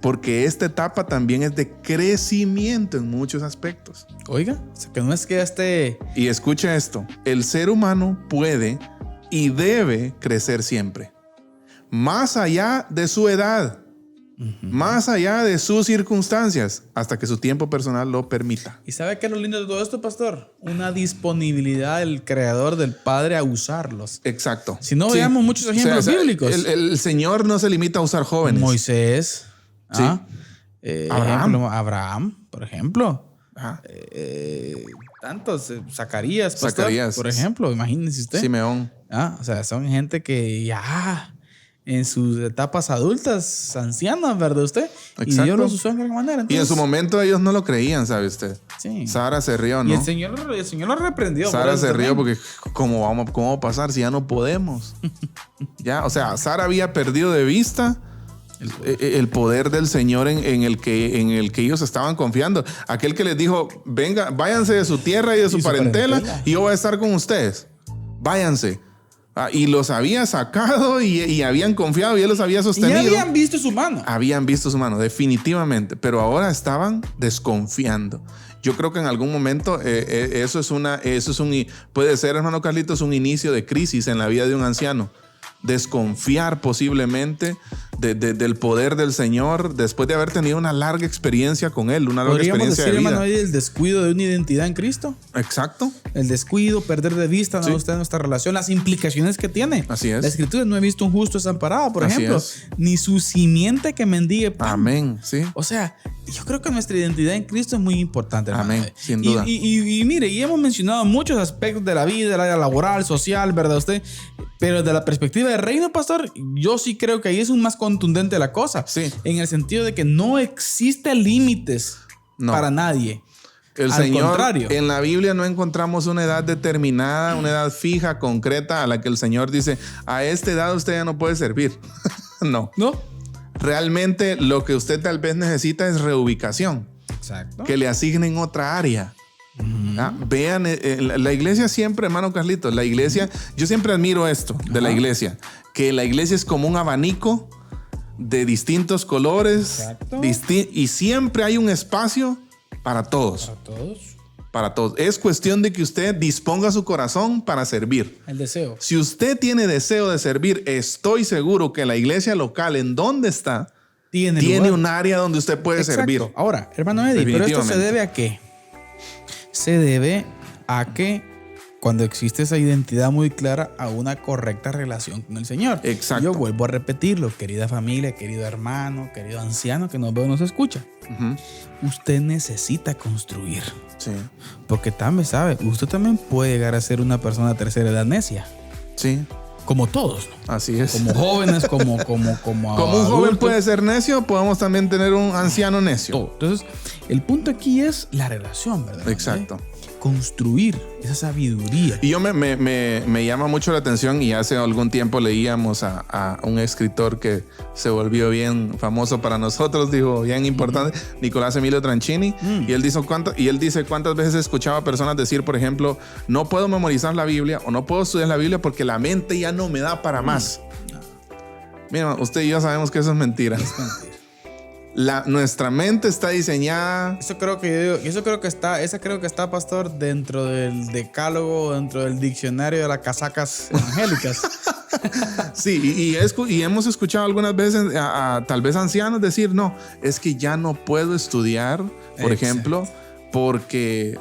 porque esta etapa también es de crecimiento en muchos aspectos. Oiga, o sea, que no es que Y escucha esto, el ser humano puede y debe crecer siempre, más allá de su edad, más allá de sus circunstancias, hasta que su tiempo personal lo permita. ¿Y sabe qué es lo lindo de todo esto, pastor? Una disponibilidad del Creador, del Padre, a usarlos. Exacto. Si no, veamos muchos ejemplos bíblicos. El Señor no se limita a usar jóvenes. Moisés. Sí. Abraham, por ejemplo. Tantos. Zacarías, por ejemplo. Imagínese usted. Simeón. O sea, son gente que ya en sus etapas adultas, ancianas, ¿verdad usted? Exacto. Y Dios los usó de alguna manera. Entonces, y en su momento ellos no lo creían, ¿sabe usted? Sí. Sara se rió, ¿no? Y el Señor lo reprendió. Sara se rió porque ¿cómo va a pasar si ya no podemos? Ya, o sea, Sara había perdido de vista el poder del Señor en el que ellos estaban confiando. Aquel que les dijo, venga, váyanse de su tierra y de su parentela y yo voy a estar con ustedes. Váyanse. Y los había sacado y habían confiado y él los había sostenido. Y habían visto su mano. Habían visto su mano, definitivamente. Pero ahora estaban desconfiando. Yo creo que en algún momento puede ser, hermano Carlitos, un inicio de crisis en la vida de un anciano. Desconfiar posiblemente del poder del Señor después de haber tenido una larga experiencia con Él, una larga experiencia de vida. ¿Podríamos decir, hermano, el descuido de una identidad en Cristo? Exacto. el descuido, perder de vista, ¿no? Usted, nuestra relación, las implicaciones que tiene. Así es. La Escritura: no he visto un justo desamparado, por Así ejemplo, es. ni su simiente que mendigue pan. Amén, sí. O sea, yo creo que nuestra identidad en Cristo es muy importante, hermano. Amén, sin duda. Y mire, y hemos mencionado muchos aspectos de la vida, del área laboral, social, ¿verdad usted? Pero desde la perspectiva del reino, pastor, yo sí creo que ahí es un más contundente la cosa. Sí. En el sentido de que no existen límites para nadie. El Al Señor, contrario. en la Biblia no encontramos una edad determinada, una edad fija, concreta, a la que el Señor dice, a esta edad usted ya no puede servir. No. ¿No? Realmente lo que usted tal vez necesita es reubicación. Exacto. Que le asignen otra área. Vean, la iglesia siempre, hermano Carlitos, la iglesia, yo siempre admiro esto de la iglesia, que la iglesia es como un abanico de distintos colores. Exacto. Y siempre hay un espacio para todos. Para todos. Para todos. Es cuestión de que usted disponga su corazón para servir. El deseo. Si usted tiene deseo de servir, estoy seguro que la iglesia local en donde está tiene lugar. un área donde usted puede Exacto. servir. Ahora, hermano Eddie, pero esto se debe a qué? Se debe a que cuando existe esa identidad muy clara, a una correcta relación con el Señor. Exacto. Yo vuelvo a repetirlo, querida familia, querido hermano, querido anciano que nos ve o nos escucha. Usted necesita construir. Sí. Porque también sabe, usted también puede llegar a ser una persona de tercera edad necia. Sí. Como todos, ¿no? Así es. Como jóvenes, como Como un adultos. joven puede ser necio, podemos también tener un anciano necio. Todo. Entonces, el punto aquí es la relación, ¿verdad? Exacto. Construir esa sabiduría. Y yo me llama mucho la atención, y hace algún tiempo leíamos a un escritor que se volvió bien famoso para nosotros, digo, bien importante, Nicolás Emilio Tranchini, y él dice cuántas veces escuchaba a personas decir, por ejemplo, no puedo memorizar la Biblia o no puedo estudiar la Biblia porque la mente ya no me da para más. Mira, usted y yo sabemos que eso es mentira. Nuestra mente está diseñada. Esa creo que está, pastor, dentro del decálogo, dentro del diccionario de las casacas evangélicas. Sí, y hemos escuchado algunas veces tal vez ancianos decir, no, es que ya no puedo estudiar, por ejemplo, porque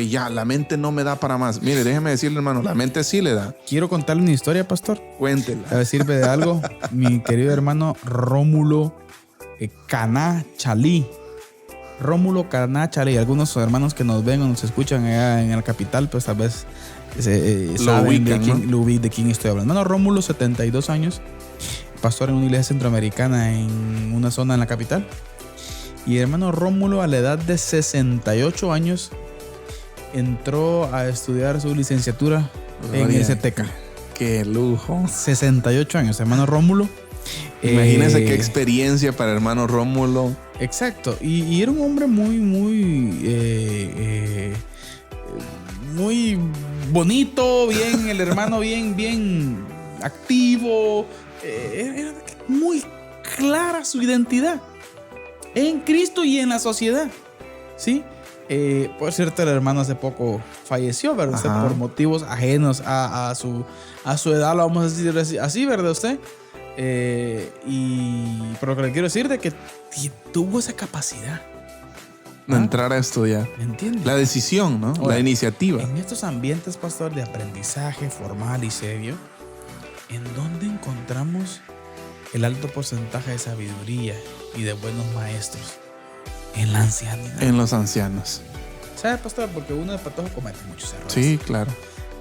ya la mente no me da para más. Mire, déjeme decirle, hermano, la mente sí le da. Quiero contarle una historia, pastor. Cuéntela. A ver, sirve de algo. Mi querido hermano Rómulo Caná Chalí. Rómulo Caná Chalí. Algunos hermanos que nos ven o nos escuchan allá en la capital, pues tal vez saben de quién estoy hablando. Hermano Rómulo, 72 años, pastor en una iglesia centroamericana en una zona en la capital. Y hermano Rómulo, a la edad de 68 años, entró a estudiar su licenciatura en STK. ¡Qué lujo! 68 años, hermano Rómulo. Imagínense qué experiencia para hermano Rómulo. Exacto. Y era un hombre muy bonito, bien, el hermano bien activo. Era muy clara su identidad en Cristo y en la sociedad. ¿Sí? Por cierto, el hermano hace poco falleció, ¿verdad? Usted, por motivos ajenos a su edad, lo vamos a decir así, ¿verdad? Usted. Pero lo que le quiero decir de que tuvo esa capacidad de entrar a estudiar. ¿Me entiendes? La decisión, ¿no? Ahora, la iniciativa. En estos ambientes, pastor, de aprendizaje formal y serio, ¿en dónde encontramos el alto porcentaje de sabiduría y de buenos maestros? En la ancianidad. En los ancianos. ¿Sabe, pastor? Porque uno de patojo comete muchos errores. Sí, claro.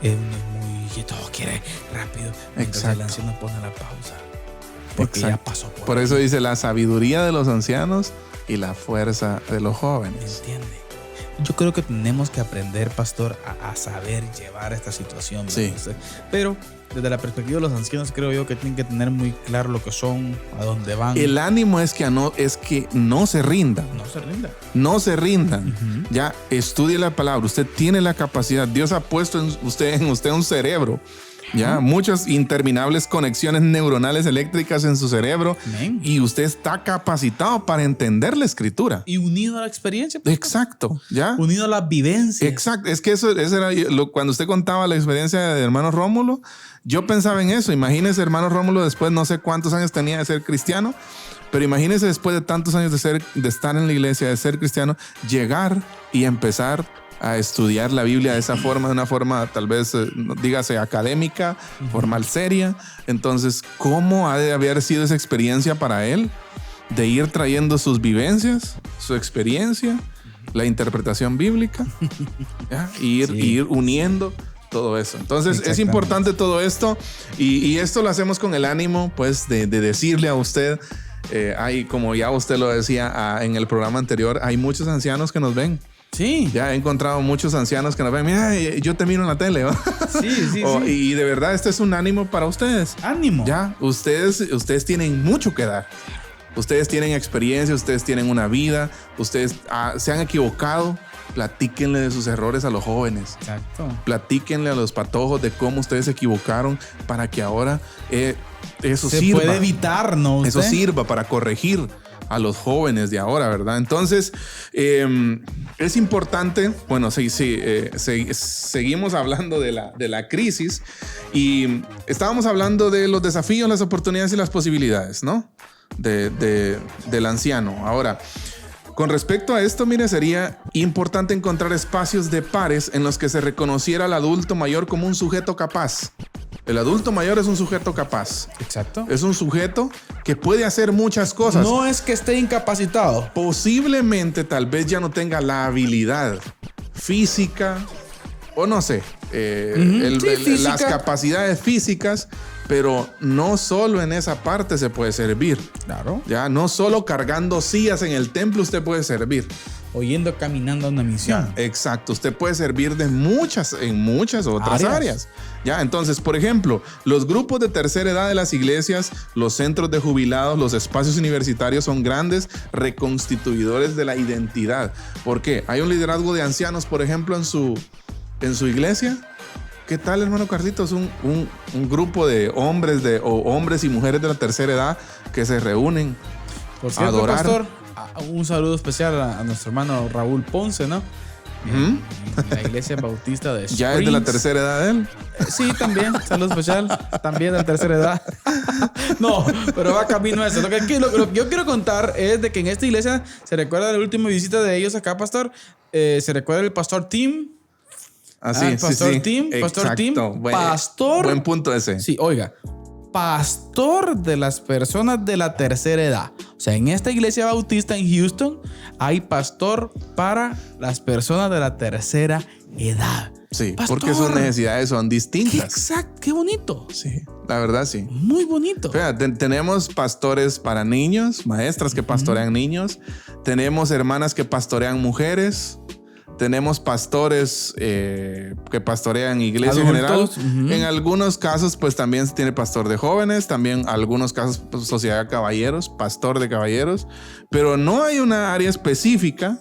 Uno es muy que todo quiere rápido. Mientras el anciano pone la pausa. Porque ya pasó por eso dice la sabiduría de los ancianos y la fuerza de los jóvenes. ¿Entiende? Yo creo que tenemos que aprender, pastor, a saber llevar esta situación. Sí. Pero desde la perspectiva de los ancianos, creo yo que tienen que tener muy claro lo que son, a dónde van. El ánimo es que no se rindan. No se rindan. No se rindan. Ya, estudie la palabra. Usted tiene la capacidad. Dios ha puesto en usted un cerebro. Ya, muchas interminables conexiones neuronales eléctricas en su cerebro. Amén. Y usted está capacitado para entender la escritura. Y unido a la experiencia. Exacto, ya. Unido a la vivencia. Exacto, es que eso era cuando usted contaba la experiencia de hermano Rómulo, yo pensaba en eso. Imagínese, hermano Rómulo, después no sé cuántos años tenía de ser cristiano, pero imagínese después de tantos años de estar en la iglesia, de ser cristiano, llegar y empezar a estudiar la Biblia de esa forma, de una forma tal vez, dígase, académica, formal, seria. Entonces, ¿cómo ha de haber sido esa experiencia para él? De ir trayendo sus vivencias, su experiencia, la interpretación bíblica, ¿ya? Ir uniendo todo eso. Entonces es importante todo esto y esto lo hacemos con el ánimo pues de decirle a usted, hay, como ya usted lo decía en el programa anterior, hay muchos ancianos que nos ven. Sí. Ya he encontrado muchos ancianos que nos ven. Mira, yo te miro en la tele. Sí. Y de verdad este es un ánimo para ustedes. Ánimo. Ya, ustedes tienen mucho que dar. Ustedes tienen experiencia, ustedes tienen una vida, ustedes se han equivocado. Platíquenle de sus errores a los jóvenes. Exacto. Platíquenle a los patojos de cómo ustedes se equivocaron para que ahora eso se sirva. Puede evitar, ¿no? Eso sirva para corregir a los jóvenes de ahora, ¿verdad? Entonces, es importante, bueno, seguimos hablando de la crisis y estábamos hablando de los desafíos, las oportunidades y las posibilidades, ¿no? Del anciano. Ahora, con respecto a esto, mire, sería importante encontrar espacios de pares en los que se reconociera al adulto mayor como un sujeto capaz. El adulto mayor es un sujeto capaz. Exacto. Es un sujeto que puede hacer muchas cosas. No es que esté incapacitado. Posiblemente, tal vez ya no tenga la habilidad física o no sé, las capacidades físicas, pero no solo en esa parte se puede servir. Claro. Ya, no solo cargando sillas en el templo usted puede servir. O yendo caminando a una misión. Ya, exacto. Usted puede servir en muchas otras áreas. Ya, entonces, por ejemplo, los grupos de tercera edad de las iglesias, los centros de jubilados, los espacios universitarios son grandes reconstituidores de la identidad. ¿Por qué? Hay un liderazgo de ancianos, por ejemplo, en su iglesia. ¿Qué tal, hermano Carlitos? Un grupo de hombres y mujeres de la tercera edad que se reúnen por cierto, a adorar. Pastor, un saludo especial a nuestro hermano Raúl Ponce, ¿no? En la iglesia bautista de Springs. ¿Ya es de la tercera edad él? Sí, también. Saludo especial. También de la tercera edad. No, pero va camino a eso. Lo que yo quiero contar es de que en esta iglesia se recuerda la última visita de ellos acá, Pastor. Se recuerda el pastor Tim. Pastor Tim. Pastor Tim. Pastor. Buen punto ese. Sí, oiga. Pastor de las personas de la tercera edad. O sea, en esta iglesia bautista en Houston hay pastor para las personas de la tercera edad. Sí, pastor. Porque sus necesidades son distintas. Exacto, qué bonito. Sí, la verdad sí. Muy bonito. Tenemos pastores para niños, maestras que pastorean niños. Tenemos hermanas que pastorean mujeres. Tenemos pastores que pastorean iglesia adultos, general. En algunos casos, pues también se tiene pastor de jóvenes. También algunos casos, pues, sociedad de caballeros, pastor de caballeros. Pero no hay una área específica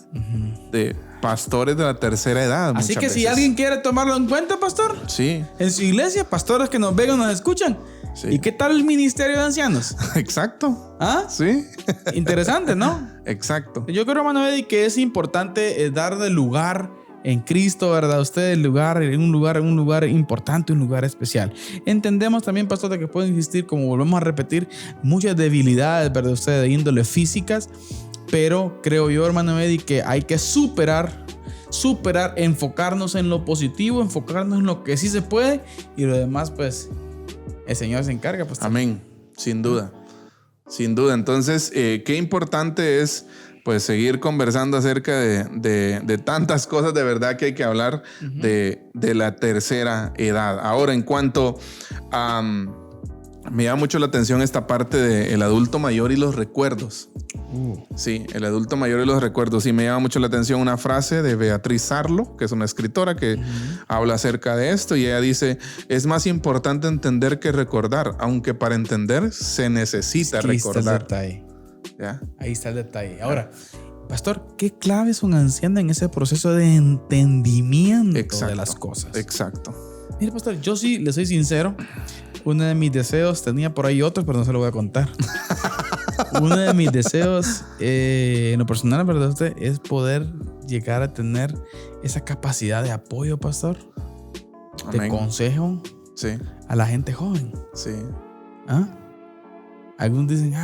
de pastores de la tercera edad. Así que veces. Si alguien quiere tomarlo en cuenta, pastor. Sí. En su iglesia, pastores que nos ven o nos escuchan. Sí. ¿Y qué tal el ministerio de ancianos? Exacto. ¿Ah? Sí. Interesante, ¿no? Exacto. Yo creo, hermano Eddie, que es importante darle lugar en Cristo, ¿verdad? Usted en un lugar importante, un lugar especial. Entendemos también, pastor, de que pueden existir, como volvemos a repetir, muchas debilidades, ¿verdad? Usted de índole físicas, pero creo yo, hermano Eddie, que hay que superar, enfocarnos en lo positivo, enfocarnos en lo que sí se puede y lo demás, pues, el Señor se encarga, pastor. Amén. Sin duda. Sin duda. Entonces, qué importante es pues seguir conversando acerca de tantas cosas de verdad que hay que hablar de la tercera edad. Ahora, en cuanto a... me llama mucho la atención esta parte del adulto mayor y los recuerdos. Sí, el adulto mayor y los recuerdos. Sí, me llama mucho la atención una frase de Beatriz Sarlo, que es una escritora que habla acerca de esto, y ella dice: es más importante entender que recordar, aunque para entender se necesita recordar. Está el detalle. ¿Ya? Ahí está el detalle. Ahora, pastor, ¿qué clave es un anciano en ese proceso de entendimiento de las cosas? Exacto. Mire, pastor, yo sí le soy sincero. Uno de mis deseos, tenía por ahí otros, pero no se lo voy a contar. Uno de mis deseos, en lo personal, ¿verdad? Usted, es poder llegar a tener esa capacidad de apoyo, pastor. Amén. De consejo Sí. a la gente joven. Sí. ¿Ah? Algunos dicen,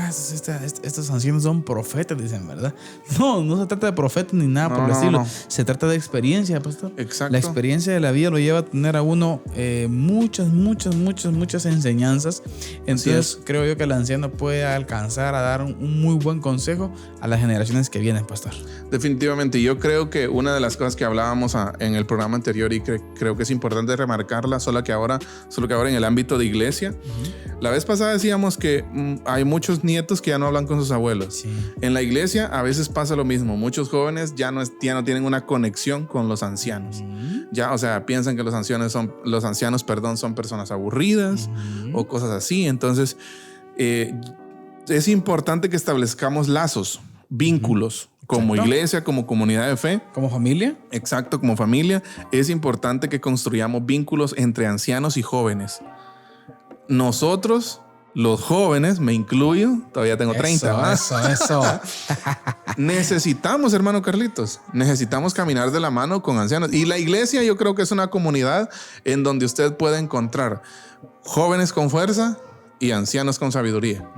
estos ancianos son profetas, dicen, ¿verdad? No se trata de profetas ni nada por el estilo. No. Se trata de experiencia, pastor. Exacto. La experiencia de la vida lo lleva a tener a uno muchas enseñanzas. Entonces, creo yo que el anciano puede alcanzar a dar un muy buen consejo a las generaciones que vienen, pastor. Definitivamente. Yo creo que una de las cosas que hablábamos en el programa anterior y creo que es importante remarcarla, solo que ahora en el ámbito de iglesia. La vez pasada decíamos que hay muchos nietos que ya no hablan con sus abuelos. Sí. En la iglesia a veces pasa lo mismo. Muchos jóvenes ya no tienen una conexión con los ancianos. Ya, o sea, piensan que los ancianos son personas aburridas o cosas así. Entonces, es importante que establezcamos lazos, vínculos. Como iglesia, como comunidad de fe. ¿Como familia? Exacto, como familia. Es importante que construyamos vínculos entre ancianos y jóvenes. Nosotros, los jóvenes, me incluyo, todavía tengo 30. Eso. Necesitamos, hermano Carlitos, necesitamos caminar de la mano con ancianos. Y la iglesia yo creo que es una comunidad en donde usted puede encontrar jóvenes con fuerza y ancianos con sabiduría.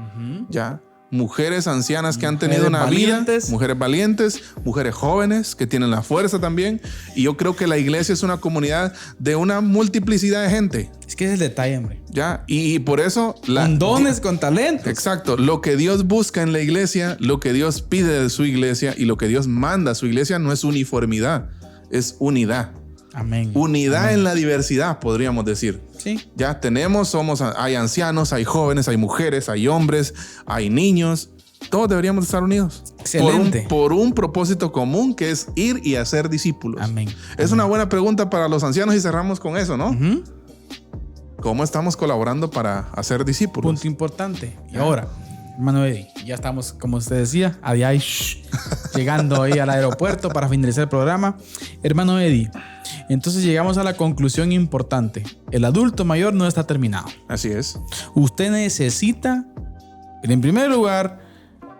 ¿Ya? Mujeres ancianas que han tenido una vida, mujeres valientes, mujeres jóvenes que tienen la fuerza también. Y yo creo que la iglesia es una comunidad de una multiplicidad de gente. Es que es el detalle, hombre. Ya, y por eso... Con dones, con talentos. Exacto. Lo que Dios busca en la iglesia, lo que Dios pide de su iglesia y lo que Dios manda a su iglesia no es uniformidad, es unidad. Amén. Unidad en la diversidad, podríamos decir. Sí. Ya hay ancianos, hay jóvenes, hay mujeres, hay hombres, hay niños. Todos deberíamos estar unidos. Excelente. Por un propósito común que es ir y hacer discípulos. Amén. Es una buena pregunta para los ancianos y cerramos con eso, ¿no? ¿Cómo estamos colaborando para hacer discípulos? Punto importante. Y ahora, hermano Eddie, ya estamos, como usted decía, llegando ahí al aeropuerto para finalizar el programa. Hermano Eddie, entonces llegamos a la conclusión importante. El adulto mayor no está terminado. Así es. Usted necesita, en primer lugar,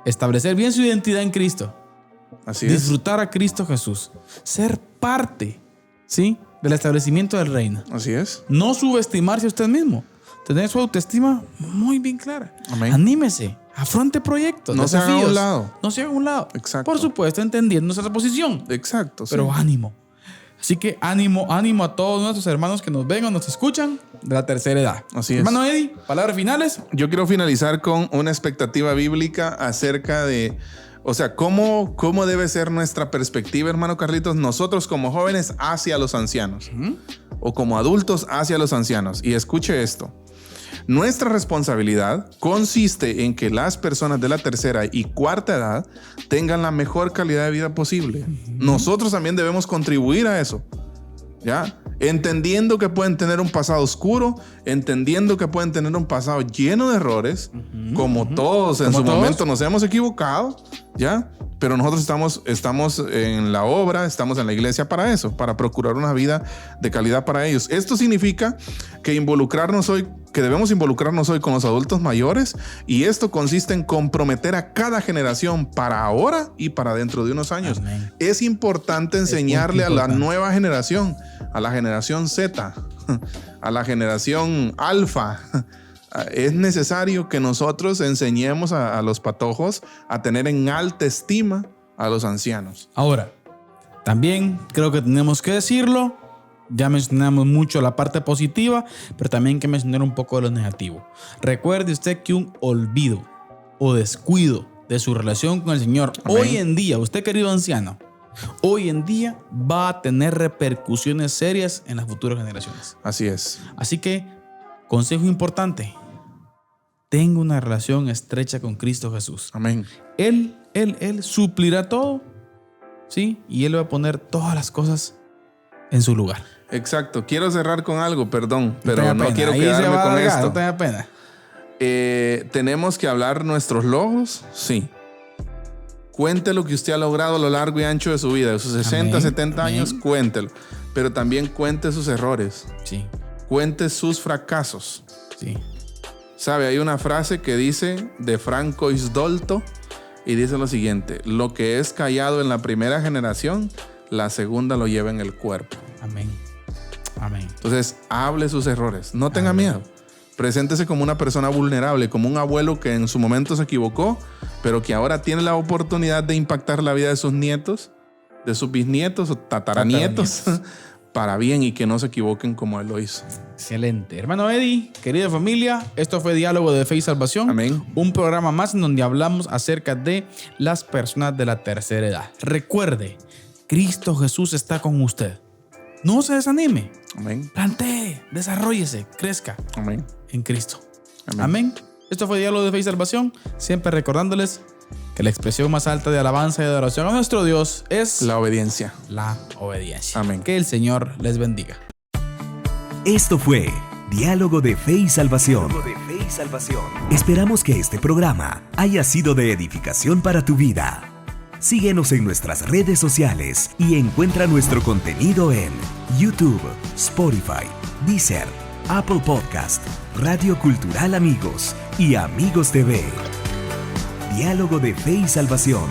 establecer bien su identidad en Cristo. Así es. Disfrutar a Cristo Jesús. Ser parte, ¿sí?, del establecimiento del reino. Así es. No subestimarse a usted mismo. Tener su autoestima muy bien clara. Amén. Anímese. Afronte proyectos. No se haga a un lado. No se haga a un lado. Exacto. Por supuesto, entendiendo nuestra posición. Exacto. Pero sí. ánimo. Así que ánimo a todos nuestros hermanos que nos ven o nos escuchan de la tercera edad. Así es. Hermano Eddie, palabras finales. Yo quiero finalizar con una expectativa bíblica acerca de, o sea, cómo debe ser nuestra perspectiva, hermano Carlitos, nosotros como jóvenes hacia los ancianos o como adultos hacia los ancianos. Y escuche esto. Nuestra responsabilidad consiste en que las personas de la tercera y cuarta edad tengan la mejor calidad de vida posible. Nosotros también debemos contribuir a eso, ¿ya? Entendiendo que pueden tener un pasado oscuro, entendiendo que pueden tener un pasado lleno de errores, como todos en su momento nos hemos equivocado, ¿ya? Pero nosotros estamos en la obra, estamos en la iglesia para eso, para procurar una vida de calidad para ellos. Esto significa que debemos involucrarnos hoy con los adultos mayores, y esto consiste en comprometer a cada generación para ahora y para dentro de unos años. Amén. Es importante enseñarle a la nueva generación, a la generación Z, a la generación Alfa. Es necesario que nosotros enseñemos a los patojos a tener en alta estima a los ancianos. Ahora, también creo que tenemos que decirlo. Ya mencionamos mucho la parte positiva, pero también hay que mencionar un poco de lo negativo. Recuerde usted que un olvido o descuido de su relación con el Señor, Amén, hoy en día, usted querido anciano, hoy en día va a tener repercusiones serias en las futuras generaciones. Así es. Así que, consejo importante, tenga una relación estrecha con Cristo Jesús. Amén. Él suplirá todo, ¿sí? Y Él va a poner todas las cosas en su lugar. Exacto. Quiero cerrar con algo, perdón, pero no quiero quedarme con esto. No te da pena. ¿Tenemos que hablar nuestros logros? Sí. Cuente lo que usted ha logrado a lo largo y ancho de su vida, de sus 60, Amén. 70 años, Amén. Cuéntelo. Pero también cuente sus errores. Sí, Cuente sus fracasos. sí. ¿Sabe? Hay una frase que dice de Franco Isdolto y dice lo siguiente: lo que es callado en la primera generación, la segunda lo lleva en el cuerpo. Amén. Amén. Entonces, hable sus errores. No tenga Amén. miedo. Preséntese como una persona vulnerable, como un abuelo que en su momento se equivocó, pero que ahora tiene la oportunidad de impactar la vida de sus nietos, de sus bisnietos o tataranietos para bien y que no se equivoquen como él lo hizo. Excelente. Hermano Eddie, querida familia, esto fue Diálogo de Fe y Salvación. Amén. Un programa más en donde hablamos acerca de las personas de la tercera edad. Recuerde, Cristo Jesús está con usted. No se desanime. Amén. Plantee, desarróllese, crezca Amén. en Cristo. Amén. Amén. Esto fue Diálogo de Fe y Salvación. Siempre recordándoles que la expresión más alta de alabanza y adoración a nuestro Dios es La obediencia. la obediencia. Amén. Que el Señor les bendiga. Esto fue Diálogo de Fe y Salvación. Esperamos que este programa haya sido de edificación para tu vida. Síguenos en nuestras redes sociales y encuentra nuestro contenido en YouTube, Spotify, Deezer, Apple Podcast, Radio Cultural Amigos y Amigos TV. Diálogo de Fe y Salvación.